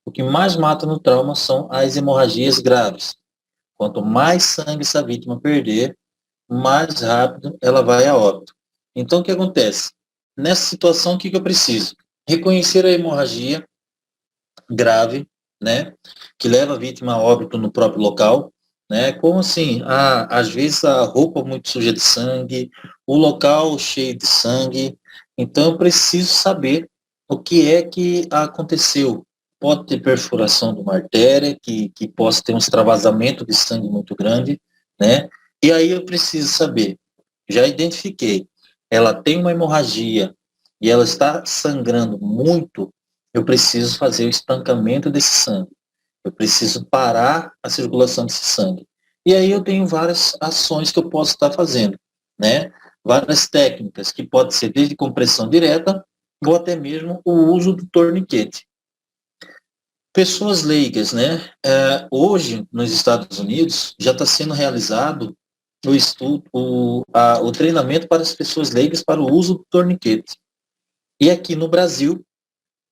o que mais mata no trauma são as hemorragias graves. Quanto mais sangue essa vítima perder, mais rápido ela vai a óbito. Então, o que acontece? Nessa situação, o que eu preciso? Reconhecer a hemorragia grave, né, que leva a vítima a óbito no próprio local, né, como assim? Às vezes a roupa muito suja de sangue, o local cheio de sangue, então eu preciso saber o que é que aconteceu. Pode ter perfuração de uma artéria, que possa ter um extravasamento de sangue muito grande, né, e aí eu preciso saber, já identifiquei, ela tem uma hemorragia e ela está sangrando muito, eu preciso fazer o estancamento desse sangue. Eu preciso parar a circulação desse sangue. E aí eu tenho várias ações que eu posso estar fazendo, né? Várias técnicas, que pode ser desde compressão direta ou até mesmo o uso do torniquete. Pessoas leigas, né? Hoje, nos Estados Unidos, já está sendo realizado o estudo, o treinamento para as pessoas leigas para o uso do torniquete. E aqui no Brasil,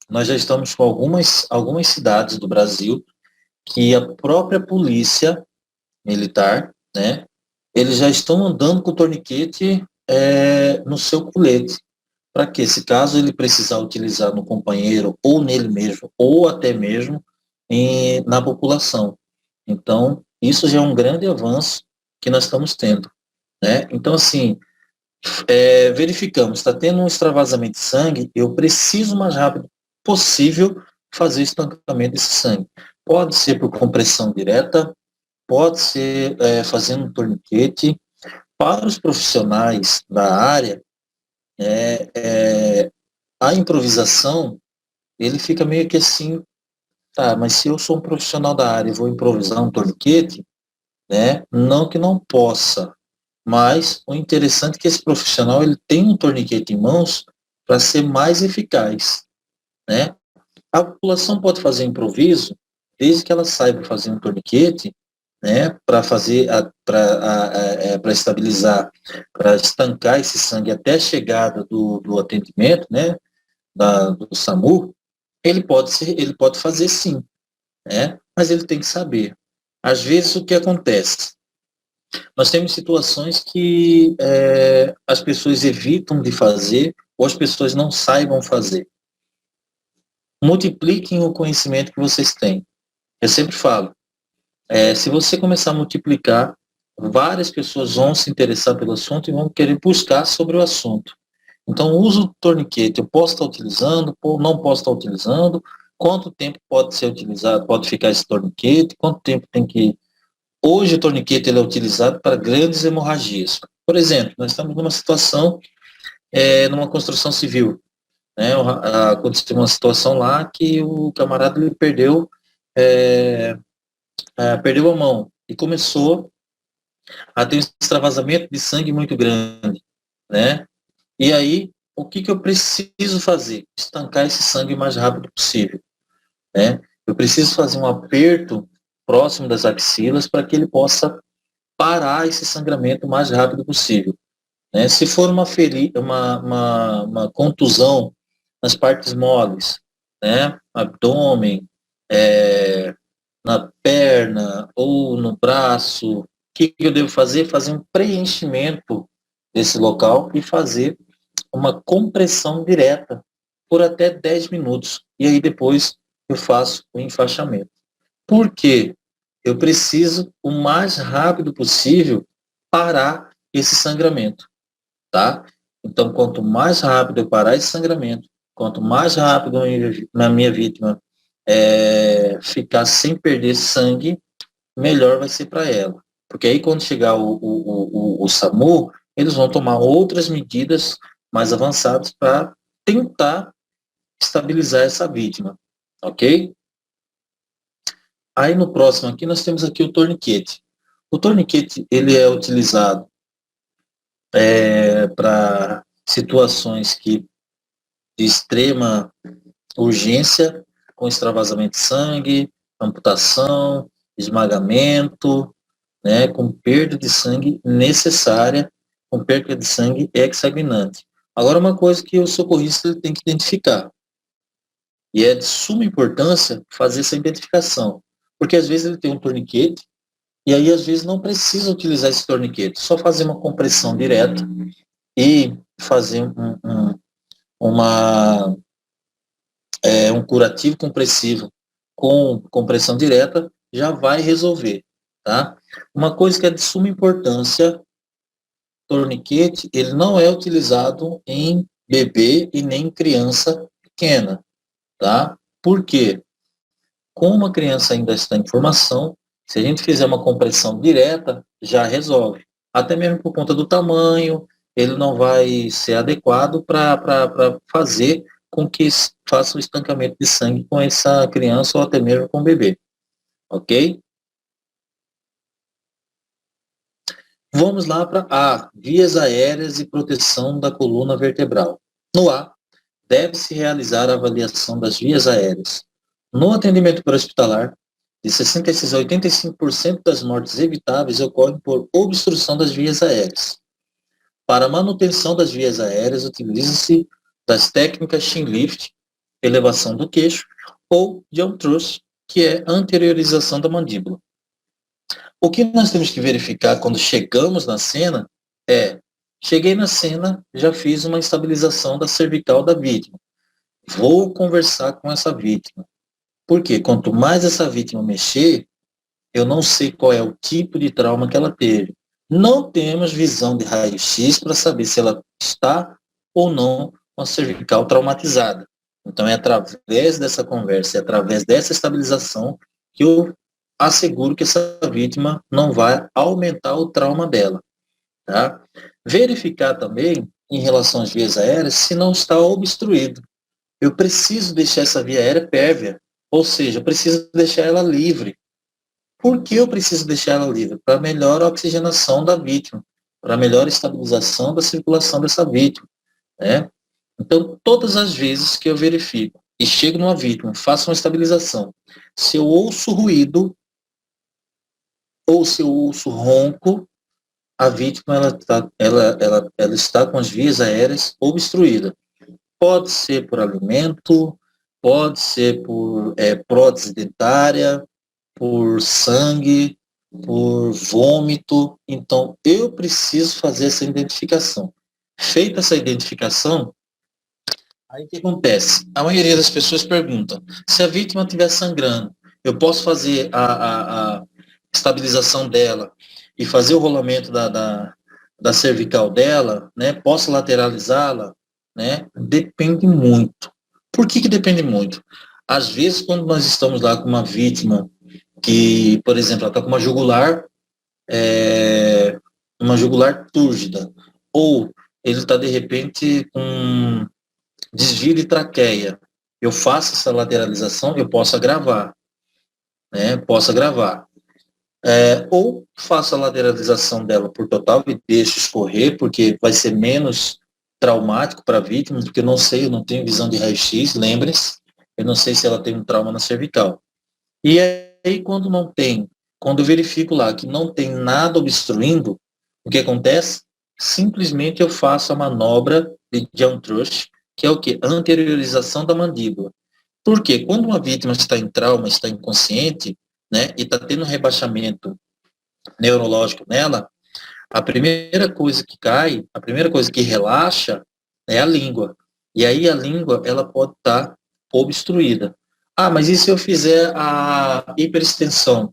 nós já estamos com algumas cidades do Brasil que a própria polícia militar, né, eles já estão andando com o torniquete no seu colete, para que, se caso ele precisar utilizar no companheiro, ou nele mesmo, ou até mesmo na população. Então, isso já é um grande avanço que nós estamos tendo, né? Então, assim, verificamos, está tendo um extravasamento de sangue, eu preciso o mais rápido possível fazer o estancamento desse sangue. Pode ser por compressão direta, pode ser fazendo um torniquete. Para os profissionais da área, a improvisação, ele fica meio que assim, tá, mas se eu sou um profissional da área e vou improvisar um torniquete, né, não que não possa, mas o interessante é que esse profissional ele tem um torniquete em mãos para ser mais eficaz, né? A população pode fazer improviso desde que ela saiba fazer um torniquete, né, para fazer para estabilizar, para estancar esse sangue até a chegada do atendimento, né, do SAMU, ele pode fazer sim, né? Mas ele tem que saber. Às vezes o que acontece? Nós temos situações que as pessoas evitam de fazer ou as pessoas não saibam fazer. Multipliquem o conhecimento que vocês têm. Eu sempre falo, se você começar a multiplicar, várias pessoas vão se interessar pelo assunto e vão querer buscar sobre o assunto. Então, o uso do torniquete, eu posso estar utilizando, ou não posso estar utilizando, quanto tempo pode ser utilizado, pode ficar esse torniquete, quanto tempo tem que... Hoje o torniquete ele é utilizado para grandes hemorragias. Por exemplo, nós estamos numa situação, numa construção civil, né? Aconteceu uma situação lá que o camarada ele perdeu a mão e começou a ter um extravasamento de sangue muito grande, né? E aí, o que eu preciso fazer? Estancar esse sangue o mais rápido possível, né? Eu preciso fazer um aperto próximo das axilas para que ele possa parar esse sangramento o mais rápido possível, né? Se for uma contusão nas partes moles, né? Abdômen, na perna ou no braço, o que eu devo fazer? Fazer um preenchimento desse local e fazer uma compressão direta por até 10 minutos. E aí depois eu faço o enfaixamento. Por quê? Eu preciso, o mais rápido possível, parar esse sangramento, tá? Então, quanto mais rápido eu parar esse sangramento, quanto mais rápido a minha vítima ficar sem perder sangue, melhor vai ser para ela. Porque aí, quando chegar o SAMU, eles vão tomar outras medidas mais avançadas para tentar estabilizar essa vítima, ok? Aí no próximo aqui nós temos aqui o torniquete. O torniquete ele é utilizado para situações de extrema urgência, com extravasamento de sangue, amputação, esmagamento, né, com perda de sangue necessária, com perda de sangue exsanguinante. Agora, uma coisa que o socorrista tem que identificar. E é de suma importância fazer essa identificação, porque às vezes ele tem um torniquete, e aí às vezes não precisa utilizar esse torniquete, só fazer uma compressão direta e fazer uma, um curativo compressivo com compressão direta, já vai resolver, tá? Uma coisa que é de suma importância, torniquete, ele não é utilizado em bebê e nem em criança pequena, tá? Por quê? Como a criança ainda está em formação, se a gente fizer uma compressão direta, já resolve. Até mesmo por conta do tamanho, ele não vai ser adequado para fazer com que faça o estancamento de sangue com essa criança ou até mesmo com o bebê. Ok? Vamos lá para A, vias aéreas e proteção da coluna vertebral. No A, deve-se realizar a avaliação das vias aéreas. No atendimento pré-hospitalar, de 66% a 85% das mortes evitáveis ocorrem por obstrução das vias aéreas. Para a manutenção das vias aéreas, utiliza-se das técnicas chin lift, elevação do queixo, ou jump thrust, que é anteriorização da mandíbula. O que nós temos que verificar quando chegamos na cena é, cheguei na cena, já fiz uma estabilização da cervical da vítima. Vou conversar com essa vítima. Porque quanto mais essa vítima mexer, eu não sei qual é o tipo de trauma que ela teve. Não temos visão de raio-x para saber se ela está ou não com a cervical traumatizada. Então, é através dessa conversa, é através dessa estabilização que eu asseguro que essa vítima não vai aumentar o trauma dela. Tá? Verificar também, em relação às vias aéreas, se não está obstruído. Eu preciso deixar essa via aérea pérvia, ou seja, eu preciso deixar ela livre. Por que eu preciso deixar ela livre? Para melhor oxigenação da vítima, para melhor estabilização da circulação dessa vítima. Né? Então, todas as vezes que eu verifico e chego numa vítima, faço uma estabilização, se eu ouço ruído ou se eu ouço ronco, a vítima ela está com as vias aéreas obstruídas. Pode ser por alimento, pode ser por prótese dentária, por sangue, por vômito. Então, eu preciso fazer essa identificação. Feita essa identificação, aí o que acontece? A maioria das pessoas perguntam, se a vítima estiver sangrando, eu posso fazer a estabilização dela e fazer o rolamento da cervical dela, né? Posso lateralizá-la? Né? Depende muito. Por que depende muito? Às vezes, quando nós estamos lá com uma vítima que, por exemplo, ela está com uma jugular túrgida, ou ele está, de repente, com desvio de traqueia. Eu faço essa lateralização, eu posso agravar, né? Posso agravar. Ou faço a lateralização dela por total e deixo escorrer, porque vai ser menos traumático para a vítima, porque eu não sei, eu não tenho visão de raio-x, lembre-se, eu não sei se ela tem um trauma na cervical. E aí, quando eu verifico lá que não tem nada obstruindo, o que acontece? Simplesmente eu faço a manobra de jump thrust, que é o quê? Anteriorização da mandíbula. Porque quando uma vítima está em trauma, está inconsciente, né, e está tendo um rebaixamento neurológico nela, a primeira coisa que cai, a primeira coisa que relaxa é a língua. E aí a língua, ela pode estar obstruída. Ah, mas e se eu fizer a hiperextensão?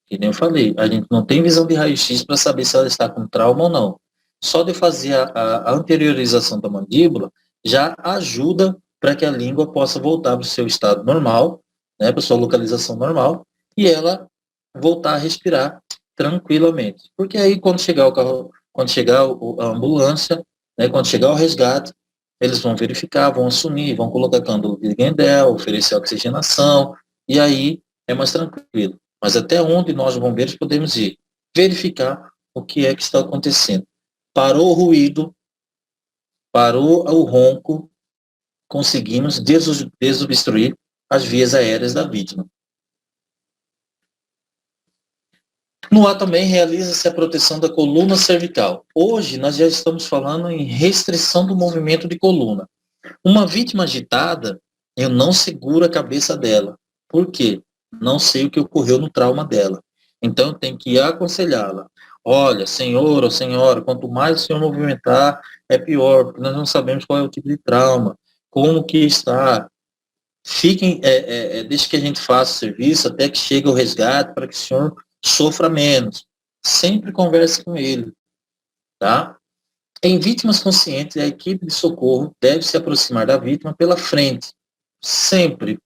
Que nem eu falei, a gente não tem visão de raio-x para saber se ela está com trauma ou não. Só de fazer a anteriorização da mandíbula já ajuda para que a língua possa voltar para o seu estado normal, né, para a sua localização normal, e ela voltar a respirar tranquilamente. Porque aí, quando chegar o carro, quando chegar a ambulância, né, quando chegar o resgate, eles vão verificar, vão assumir, vão colocar cânula de Guendel, oferecer oxigenação, e aí é mais tranquilo. Mas até onde nós, bombeiros, podemos ir? Verificar o que é que está acontecendo. Parou o ruído, parou o ronco, conseguimos desobstruir as vias aéreas da vítima. No A também realiza-se a proteção da coluna cervical. Hoje nós já estamos falando em restrição do movimento de coluna. Uma vítima agitada, eu não seguro a cabeça dela. Por quê? Não sei o que ocorreu no trauma dela. Então, eu tenho que aconselhá-la. Olha, senhor ou senhora, quanto mais o senhor movimentar, é pior, porque nós não sabemos qual é o tipo de trauma, como que está. Fiquem, deixe que a gente faça o serviço até que chegue o resgate para que o senhor sofra menos. Sempre converse com ele, tá? Em vítimas conscientes, a equipe de socorro deve se aproximar da vítima pela frente, sempre,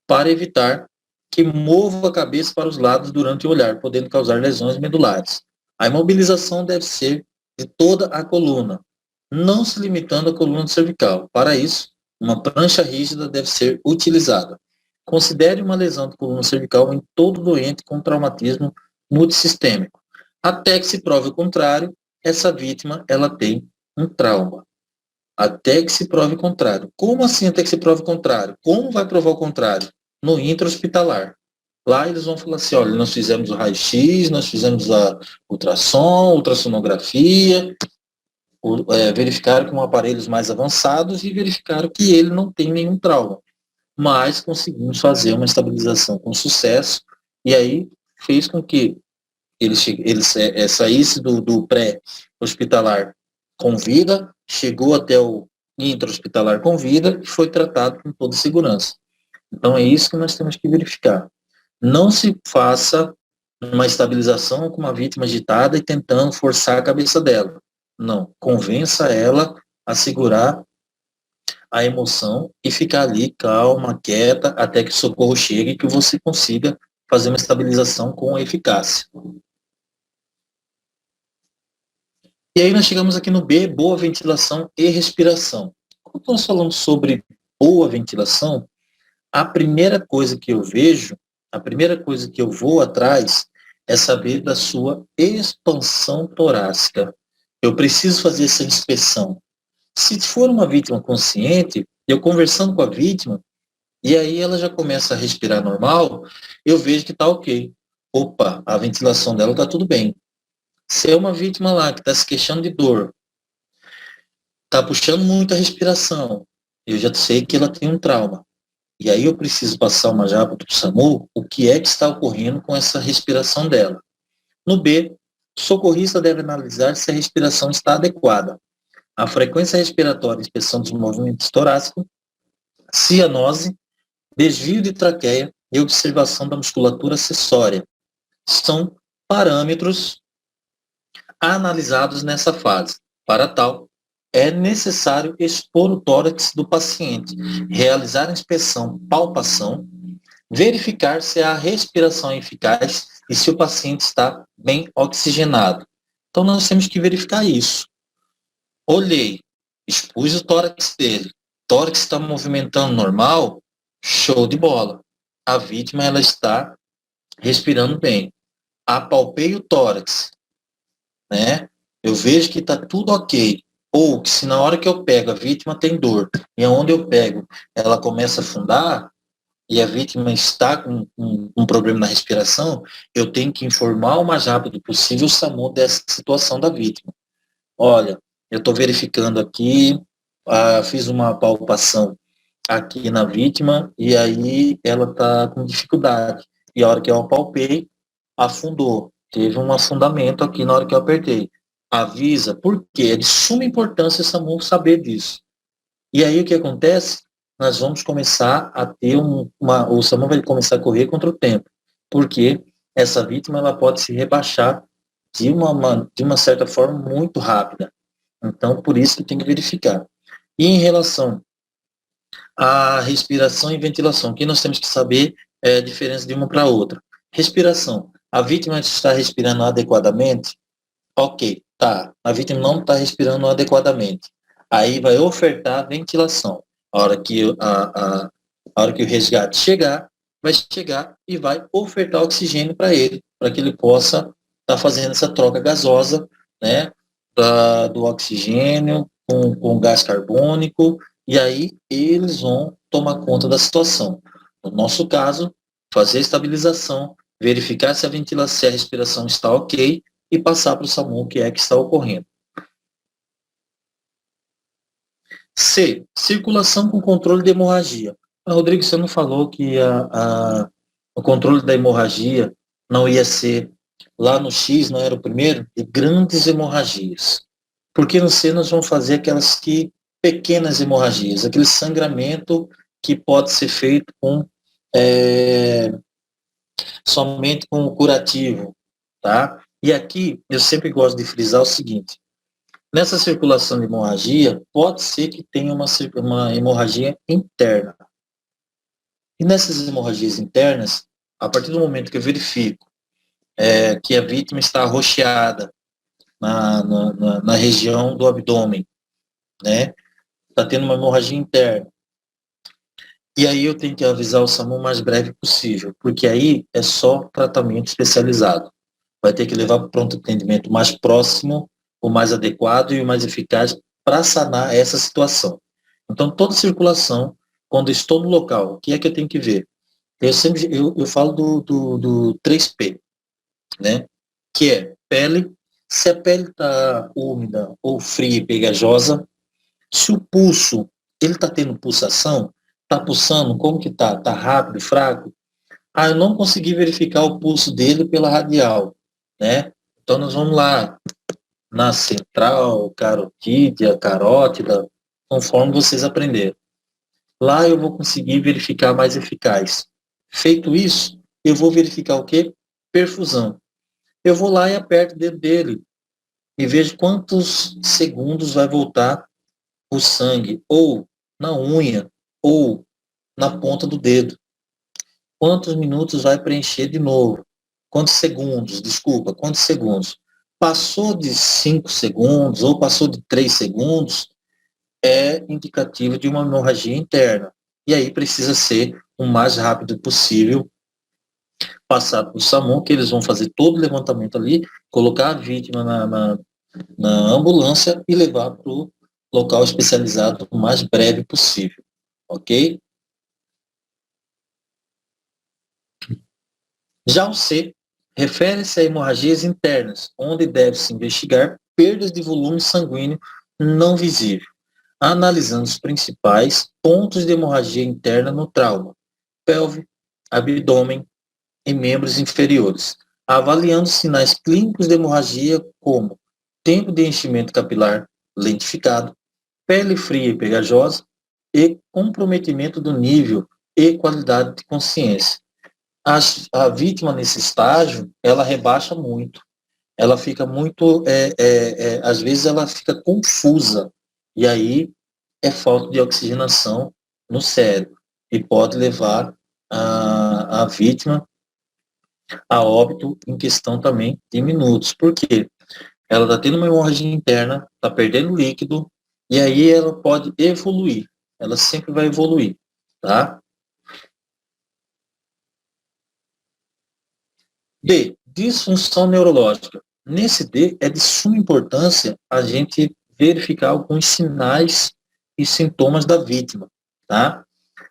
para evitar que mova a cabeça para os lados durante o olhar, podendo causar lesões medulares. A imobilização deve ser de toda a coluna, não se limitando à coluna cervical. Para isso, uma prancha rígida deve ser utilizada. Considere uma lesão de coluna cervical em todo doente com traumatismo multissistêmico. Até que se prove o contrário, essa vítima ela tem um trauma. Até que se prove o contrário. Como assim até que se prove o contrário? Como vai provar o contrário? No intra-hospitalar. Lá eles vão falar assim, olha, nós fizemos o raio-x, nós fizemos a ultrassom, ultrassonografia, verificaram com aparelhos mais avançados e verificaram que ele não tem nenhum trauma. Mas conseguimos fazer uma estabilização com sucesso e aí fez com que ele saísse do pré-hospitalar com vida, chegou até o intra-hospitalar com vida e foi tratado com toda segurança. Então, é isso que nós temos que verificar. Não se faça uma estabilização com uma vítima agitada e tentando forçar a cabeça dela. Não, convença ela a segurar a emoção e ficar ali calma, quieta, até que o socorro chegue e que você consiga fazer uma estabilização com eficácia. E aí nós chegamos aqui no B, boa ventilação e respiração. Quando nós falamos sobre boa ventilação, a primeira coisa que eu vejo, a primeira coisa que eu vou atrás é saber da sua expansão torácica. Eu preciso fazer essa inspeção. Se for uma vítima consciente, eu conversando com a vítima, e aí ela já começa a respirar normal, eu vejo que está ok. Opa, a ventilação dela está tudo bem. Se é uma vítima lá que está se queixando de dor, está puxando muito a respiração, eu já sei que ela tem um trauma. E aí eu preciso passar uma japa para o SAMU, o que é que está ocorrendo com essa respiração dela. No B, o socorrista deve analisar se a respiração está adequada. A frequência respiratória, inspeção dos movimentos torácicos, cianose, desvio de traqueia e observação da musculatura acessória. São parâmetros analisados nessa fase. Para tal, é necessário expor o tórax do paciente, realizar a inspeção, palpação, verificar se a respiração é eficaz e se o paciente está bem oxigenado. Então, nós temos que verificar isso. Olhei, expus o tórax dele, o tórax está movimentando normal, show de bola. A vítima ela está respirando bem. Apalpei o tórax, né? Eu vejo que está tudo ok. Ou que se na hora que eu pego a vítima tem dor, e aonde eu pego ela começa a afundar, e a vítima está com um problema na respiração, eu tenho que informar o mais rápido possível o SAMU dessa situação da vítima. Olha, eu estou verificando aqui, fiz uma palpação aqui na vítima, e aí ela está com dificuldade. E a hora que eu apalpei, afundou. Teve um afundamento aqui na hora que eu apertei. Avisa, porque é de suma importância o SAMU saber disso. E aí o que acontece? Nós vamos começar a ter o SAMU vai começar a correr contra o tempo, porque essa vítima ela pode se rebaixar de uma certa forma muito rápida. Então, por isso que tem que verificar. E em relação à respiração e ventilação, o que nós temos que saber é a diferença de uma para outra. Respiração. A vítima está respirando adequadamente? Ok, tá. A vítima não está respirando adequadamente. Aí vai ofertar ventilação. A hora que o resgate chegar, vai chegar e vai ofertar oxigênio para ele, para que ele possa estar fazendo essa troca gasosa, né, do oxigênio com gás carbônico, e aí eles vão tomar conta da situação. No nosso caso, fazer a estabilização, verificar se se a respiração está ok, e passar para o SAMU o que é que está ocorrendo. C. Circulação com controle de hemorragia. Rodrigo, você não falou que o controle da hemorragia não ia ser lá no X, não era o primeiro, de grandes hemorragias. Porque no C nós vamos fazer aquelas que pequenas hemorragias, aquele sangramento que pode ser feito com é, somente com o curativo, tá? E aqui eu sempre gosto de frisar o seguinte: nessa circulação de hemorragia, pode ser que tenha uma hemorragia interna. E nessas hemorragias internas, a partir do momento que eu verifico que a vítima está arroxeada na região do abdômen, né? Está tendo uma hemorragia interna. E aí eu tenho que avisar o SAMU o mais breve possível, porque aí é só tratamento especializado. Vai ter que levar para o pronto atendimento mais próximo, o mais adequado e o mais eficaz para sanar essa situação. Então, toda circulação, quando estou no local, o que é que eu tenho que ver? Eu falo do 3P, né? Que é pele, se a pele está úmida ou fria e pegajosa, se o pulso, ele está tendo pulsação, está pulsando, como que está? Está rápido, fraco? Ah, eu não consegui verificar o pulso dele pela radial, né? Então nós vamos lá na central, carotídea, carótida, conforme vocês aprenderam. Lá eu vou conseguir verificar mais eficaz. Feito isso, eu vou verificar o quê? Perfusão. Eu vou lá e aperto o dedo dele e vejo quantos segundos vai voltar o sangue, ou na unha, ou na ponta do dedo. Quantos minutos vai preencher de novo? Quantos segundos? Desculpa, quantos segundos? Passou de 5 segundos ou passou de 3 segundos, é indicativo de uma hemorragia interna. E aí precisa ser o mais rápido possível passado para o SAMU, que eles vão fazer todo o levantamento ali, colocar a vítima na ambulância e levar para o local especializado o mais breve possível, ok? Já o C refere-se a hemorragias internas, onde deve-se investigar perdas de volume sanguíneo não visível, analisando os principais pontos de hemorragia interna no trauma, pelve, abdômen e membros inferiores, avaliando sinais clínicos de hemorragia como tempo de enchimento capilar lentificado, pele fria e pegajosa e comprometimento do nível e qualidade de consciência. A vítima nesse estágio, ela rebaixa muito, ela fica muito, às vezes ela fica confusa, e aí é falta de oxigenação no cérebro, e pode levar a vítima a óbito em questão também de minutos. Por quê? Ela está tendo uma hemorragia interna, está perdendo líquido, e aí ela pode evoluir. Ela sempre vai evoluir, tá? D, disfunção neurológica. Nesse D, é de suma importância a gente verificar alguns sinais e sintomas da vítima, tá?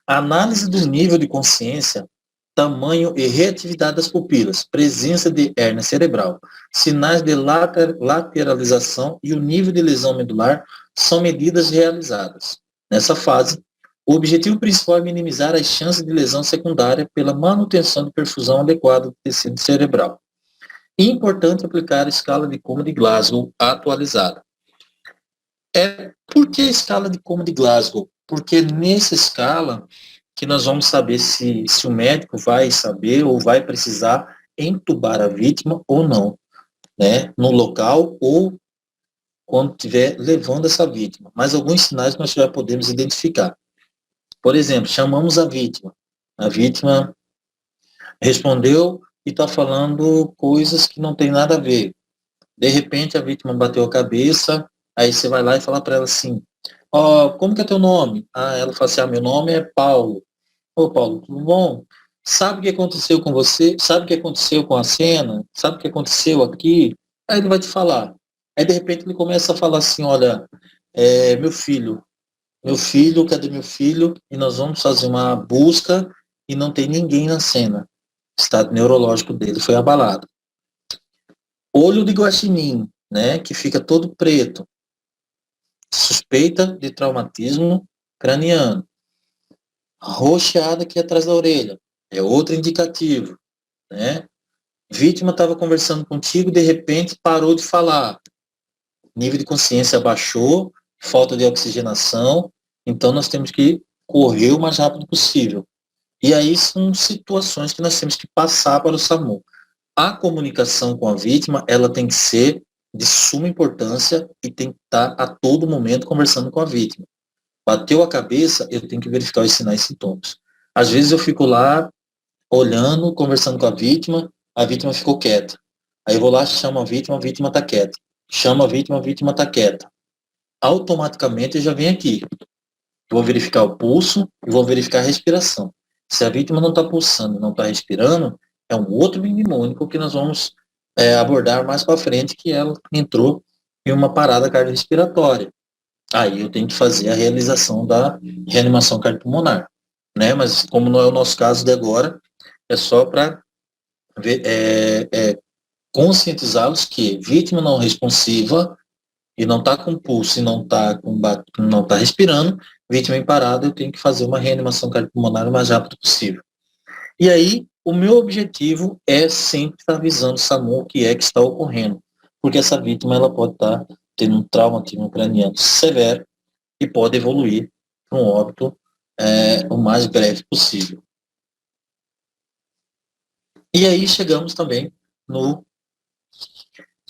A análise do nível de consciência, tamanho e reatividade das pupilas, presença de hérnia cerebral, sinais de lateralização e o nível de lesão medular são medidas realizadas. Nessa fase, o objetivo principal é minimizar as chances de lesão secundária pela manutenção de perfusão adequada do tecido cerebral. E é importante aplicar a escala de Coma de Glasgow atualizada. Por que a escala de Coma de Glasgow? Porque nessa escala que nós vamos saber se o médico vai saber ou vai precisar entubar a vítima ou não, né, no local ou quando estiver levando essa vítima. Mas alguns sinais nós já podemos identificar. Por exemplo, chamamos a vítima respondeu e está falando coisas que não tem nada a ver. De repente a vítima bateu a cabeça, aí você vai lá e fala para ela assim, como que é teu nome? Ah, ela fala assim, meu nome é Paulo. Ô, Paulo, tudo bom? Sabe o que aconteceu com você? Sabe o que aconteceu com a cena? Sabe o que aconteceu aqui? Aí ele vai te falar. Aí, de repente, ele começa a falar assim, olha, meu filho, cadê meu filho? E nós vamos fazer uma busca e não tem ninguém na cena. O estado neurológico dele foi abalado. Olho de guaxinim, né, que fica todo preto. Suspeita de traumatismo craniano. roxeada aqui atrás da orelha, é outro indicativo, né? Vítima estava conversando contigo, de repente parou de falar, nível de consciência baixou, falta de oxigenação, então nós temos que correr o mais rápido possível. E aí são situações que nós temos que passar para o SAMU. A comunicação com a vítima, ela tem que ser de suma importância e tem que estar a todo momento conversando com a vítima. Bateu a cabeça, eu tenho que verificar os sinais e sintomas. Às vezes eu fico lá olhando, conversando com a vítima ficou quieta. Aí eu vou lá, chamo a vítima está quieta. Chama a vítima está quieta. Automaticamente eu já venho aqui. Vou verificar o pulso e vou verificar a respiração. Se a vítima não está pulsando, não está respirando, é um outro mnemônico que nós vamos abordar mais para frente, que ela entrou em uma parada cardiorrespiratória. Aí eu tenho que fazer a realização da reanimação cardiopulmonar, né? Mas como não é o nosso caso de agora, é só para conscientizá-los que vítima não responsiva e não está com pulso e não tá respirando, vítima em parada, eu tenho que fazer uma reanimação cardiopulmonar o mais rápido possível. E aí, o meu objetivo é sempre estar avisando o SAMU o que é que está ocorrendo, porque essa vítima ela pode estar tendo um traumatismo craniano severo e pode evoluir para um óbito o mais breve possível. E aí chegamos também no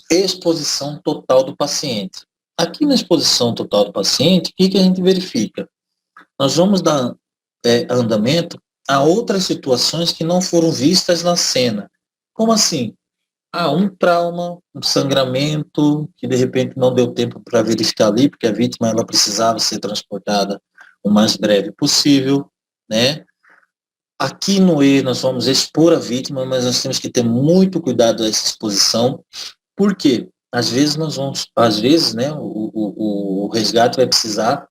exposição total do paciente. Aqui na exposição total do paciente, o que a gente verifica? Nós vamos dar andamento a outras situações que não foram vistas na cena. Como assim? Um trauma, um sangramento, que de repente não deu tempo para verificar ali, porque a vítima ela precisava ser transportada o mais breve possível, né? Aqui no E nós vamos expor a vítima, mas nós temos que ter muito cuidado nessa exposição. Por quê? Às vezes, né, o resgate vai precisar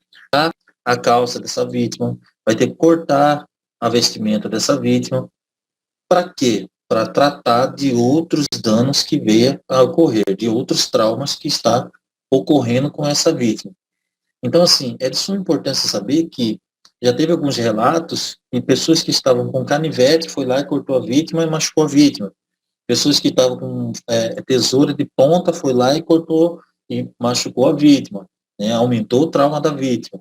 a calça dessa vítima, vai ter que cortar a vestimenta dessa vítima. Para quê? Para tratar de outros danos que venha a ocorrer, de outros traumas que está ocorrendo com essa vítima. Então, assim, é de suma importância saber que já teve alguns relatos de pessoas que estavam com canivete, foi lá e cortou a vítima e machucou a vítima. Pessoas que estavam com tesoura de ponta, foi lá e cortou e machucou a vítima, né? Aumentou o trauma da vítima.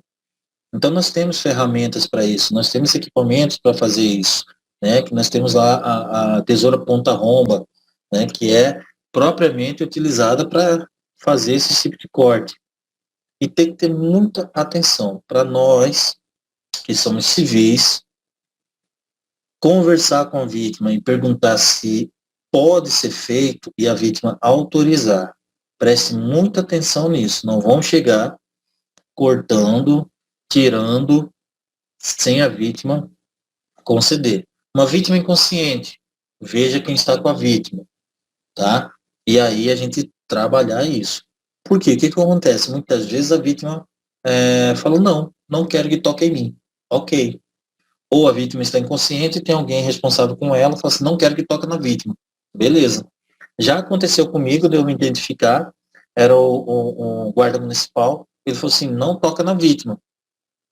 Então, nós temos ferramentas para isso, nós temos equipamentos para fazer isso, né? Que nós temos lá a tesoura ponta-romba, né? Que é propriamente utilizada para fazer esse tipo de corte. E tem que ter muita atenção para nós, que somos civis, conversar com a vítima e perguntar se pode ser feito e a vítima autorizar. Preste muita atenção nisso. Não vão chegar cortando, tirando, sem a vítima conceder. Uma vítima inconsciente, veja quem está com a vítima, tá? E aí a gente trabalhar isso. Por quê? O que acontece? Muitas vezes a vítima fala, não quero que toque em mim. Ok. Ou a vítima está inconsciente e tem alguém responsável com ela, fala assim, não quero que toque na vítima. Beleza. Já aconteceu comigo de eu me identificar, era o guarda municipal, ele falou assim, não toca na vítima.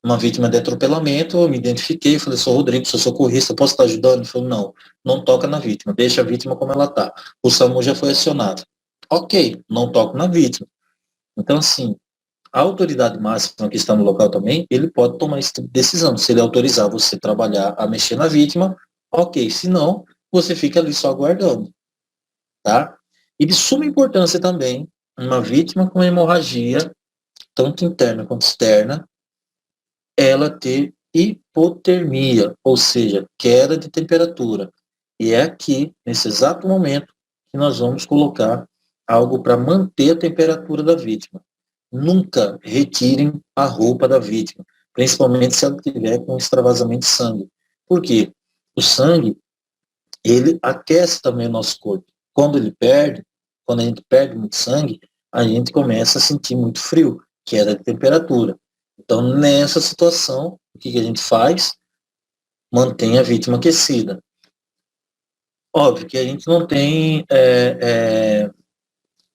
Uma vítima de atropelamento, eu me identifiquei, falei, sou Rodrigo, sou socorrista, posso estar ajudando? Ele falou, não toca na vítima, deixa a vítima como ela está. O SAMU já foi acionado. Ok, não toco na vítima. Então, assim, a autoridade máxima que está no local também, ele pode tomar essa decisão. Se ele autorizar você trabalhar a mexer na vítima, ok. Se não, você fica ali só aguardando, tá? E de suma importância também, uma vítima com hemorragia, tanto interna quanto externa, ela ter hipotermia, ou seja, queda de temperatura. E é aqui, nesse exato momento, que nós vamos colocar algo para manter a temperatura da vítima. Nunca retirem a roupa da vítima, principalmente se ela tiver com extravasamento de sangue. Por quê? O sangue, ele aquece também o nosso corpo. Quando a gente perde muito sangue, a gente começa a sentir muito frio, queda de temperatura. Então, nessa situação, o que a gente faz? Mantém a vítima aquecida. Óbvio que a gente não tem,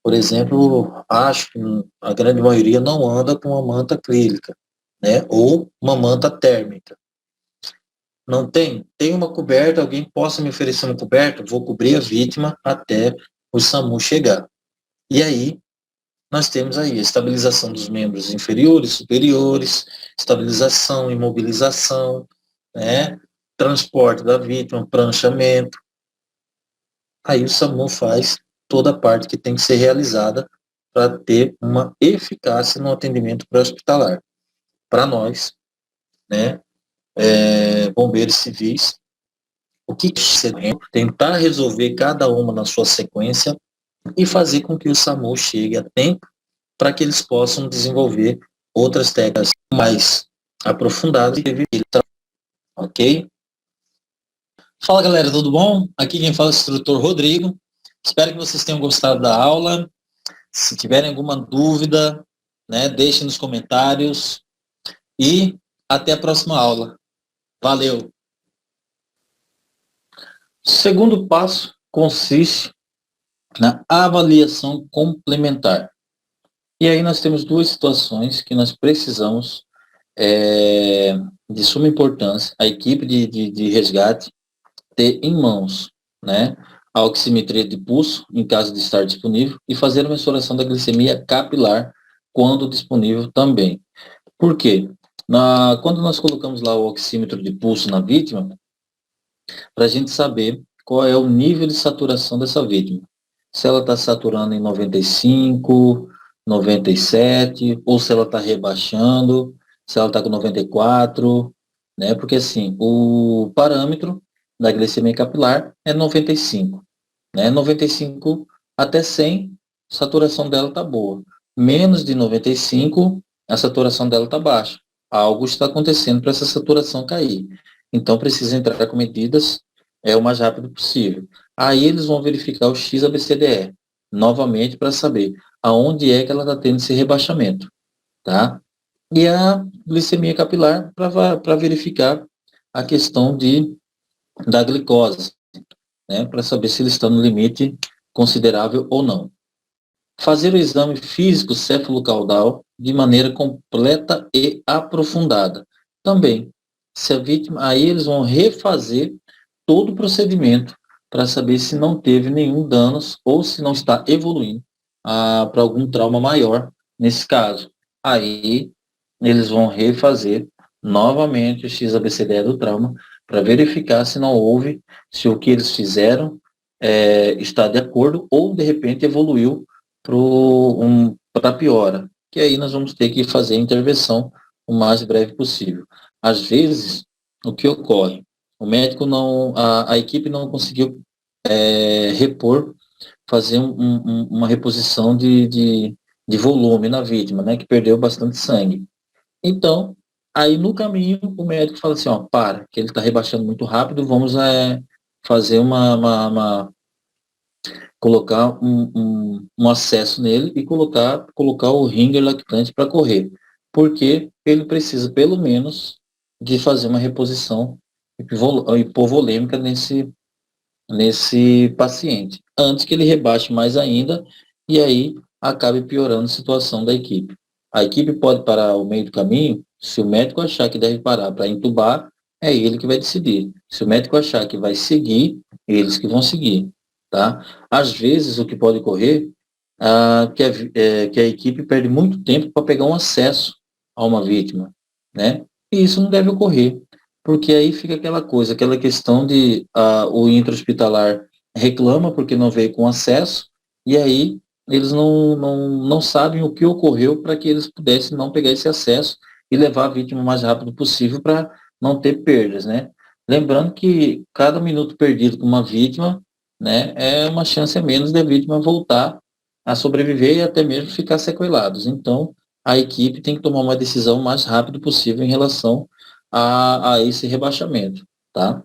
por exemplo, acho que a grande maioria não anda com uma manta acrílica, né? Ou uma manta térmica. Não tem? Tem uma coberta, alguém possa me oferecer uma coberta? Vou cobrir a vítima até o SAMU chegar. E aí, nós temos aí a estabilização dos membros inferiores, superiores, estabilização, imobilização, né? Transporte da vítima, pranchamento. Aí o SAMU faz toda a parte que tem que ser realizada para ter uma eficácia no atendimento pré-hospitalar. Para nós, né, bombeiros civis, o que tentar resolver cada uma na sua sequência e fazer com que o SAMU chegue a tempo para que eles possam desenvolver outras técnicas mais aprofundadas e ok? Fala galera, tudo bom? Aqui quem fala é o instrutor Rodrigo. Espero que vocês tenham gostado da aula. Se tiverem alguma dúvida, né, deixem nos comentários e até a próxima aula. Valeu! O segundo passo consiste na avaliação complementar. E aí nós temos duas situações que nós precisamos de suma importância, a equipe de resgate ter em mãos, né, a oximetria de pulso, em caso de estar disponível, e fazer a mensuração da glicemia capilar, quando disponível também. Por quê? Quando nós colocamos lá o oxímetro de pulso na vítima, para a gente saber qual é o nível de saturação dessa vítima. Se ela está saturando em 95, 97, ou se ela está rebaixando, se ela está com 94, né? Porque assim, o parâmetro da glicemia capilar é 95, né? 95 até 100, a saturação dela está boa. Menos de 95, a saturação dela está baixa. Algo está acontecendo para essa saturação cair. Então, precisa entrar com medidas o mais rápido possível. Aí eles vão verificar o X-ABCDE, novamente, para saber aonde é que ela está tendo esse rebaixamento, tá? E a glicemia capilar para verificar a questão da glicose, né? Para saber se eles estão no limite considerável ou não. Fazer o exame físico céfalo-caudal de maneira completa e aprofundada. Também, se a vítima, aí eles vão refazer todo o procedimento para saber se não teve nenhum danos ou se não está evoluindo para algum trauma maior nesse caso. Aí eles vão refazer novamente o XABCDE do trauma para verificar se não houve, se o que eles fizeram está de acordo ou de repente evoluiu para piora, que aí nós vamos ter que fazer a intervenção o mais breve possível. Às vezes, o que ocorre? O médico não, a equipe não conseguiu repor, fazer uma reposição de volume na vítima, né, que perdeu bastante sangue. Então, aí no caminho, o médico fala assim, ó, que ele está rebaixando muito rápido, vamos fazer colocar um acesso nele e colocar o ringer lactante para correr, porque ele precisa, pelo menos, de fazer uma reposição hipovolêmica nesse paciente, antes que ele rebaixe mais ainda e aí acabe piorando a situação da equipe. A equipe pode parar ao meio do caminho, se o médico achar que deve parar para intubar, é ele que vai decidir. Se o médico achar que vai seguir, eles que vão seguir, tá? Às vezes, o que pode ocorrer que a equipe perde muito tempo para pegar um acesso a uma vítima, né? E isso não deve ocorrer, porque aí fica aquela coisa, aquela questão de o intra-hospitalar reclama porque não veio com acesso, e aí eles não sabem o que ocorreu para que eles pudessem não pegar esse acesso e levar a vítima o mais rápido possível para não ter perdas, né? Lembrando que cada minuto perdido com uma vítima, né, é uma chance a menos da vítima voltar a sobreviver e até mesmo ficar sequelados. Então, a equipe tem que tomar uma decisão o mais rápido possível em relação a esse rebaixamento, tá?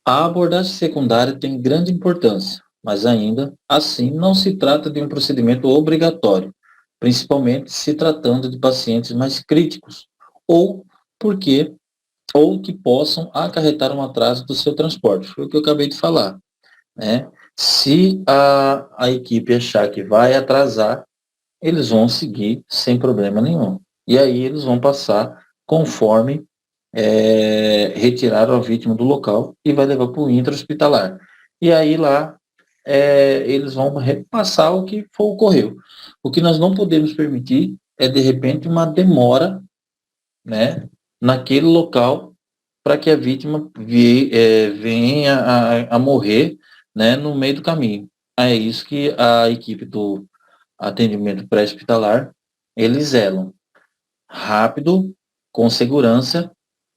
A abordagem secundária tem grande importância, mas ainda assim não se trata de um procedimento obrigatório, principalmente se tratando de pacientes mais críticos ou porque ou que possam acarretar um atraso do seu transporte. Foi o que eu acabei de falar, né? Se a equipe achar que vai atrasar, eles vão seguir sem problema nenhum. E aí eles vão passar conforme retiraram a vítima do local e vai levar para o intra-hospitalar. E aí lá eles vão repassar o que ocorreu. O que nós não podemos permitir é, de repente, uma demora, né, naquele local para que a vítima venha a morrer, né, no meio do caminho. É isso que a equipe do atendimento pré-hospitalar, eles zelam. Rápido, com segurança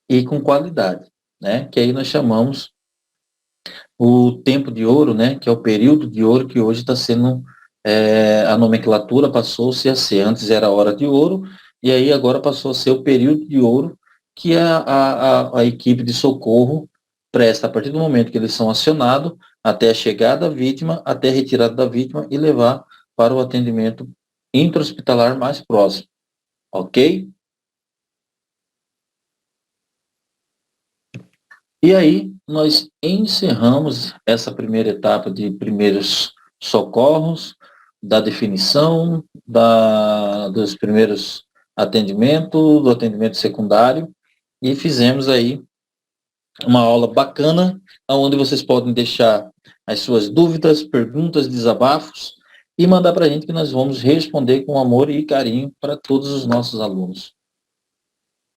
e com qualidade, né? Que aí nós chamamos o tempo de ouro, né? Que é o período de ouro que hoje está sendo, a nomenclatura passou-se a ser, antes era a hora de ouro, e aí agora passou a ser o período de ouro que a equipe de socorro presta a partir do momento que eles são acionados até a chegada da vítima, até a retirada da vítima e levar para o atendimento intra-hospitalar mais próximo, ok? E aí, nós encerramos essa primeira etapa de primeiros socorros, da definição, dos primeiros atendimentos, do atendimento secundário, e fizemos aí uma aula bacana, onde vocês podem deixar as suas dúvidas, perguntas, desabafos, e mandar para a gente que nós vamos responder com amor e carinho para todos os nossos alunos.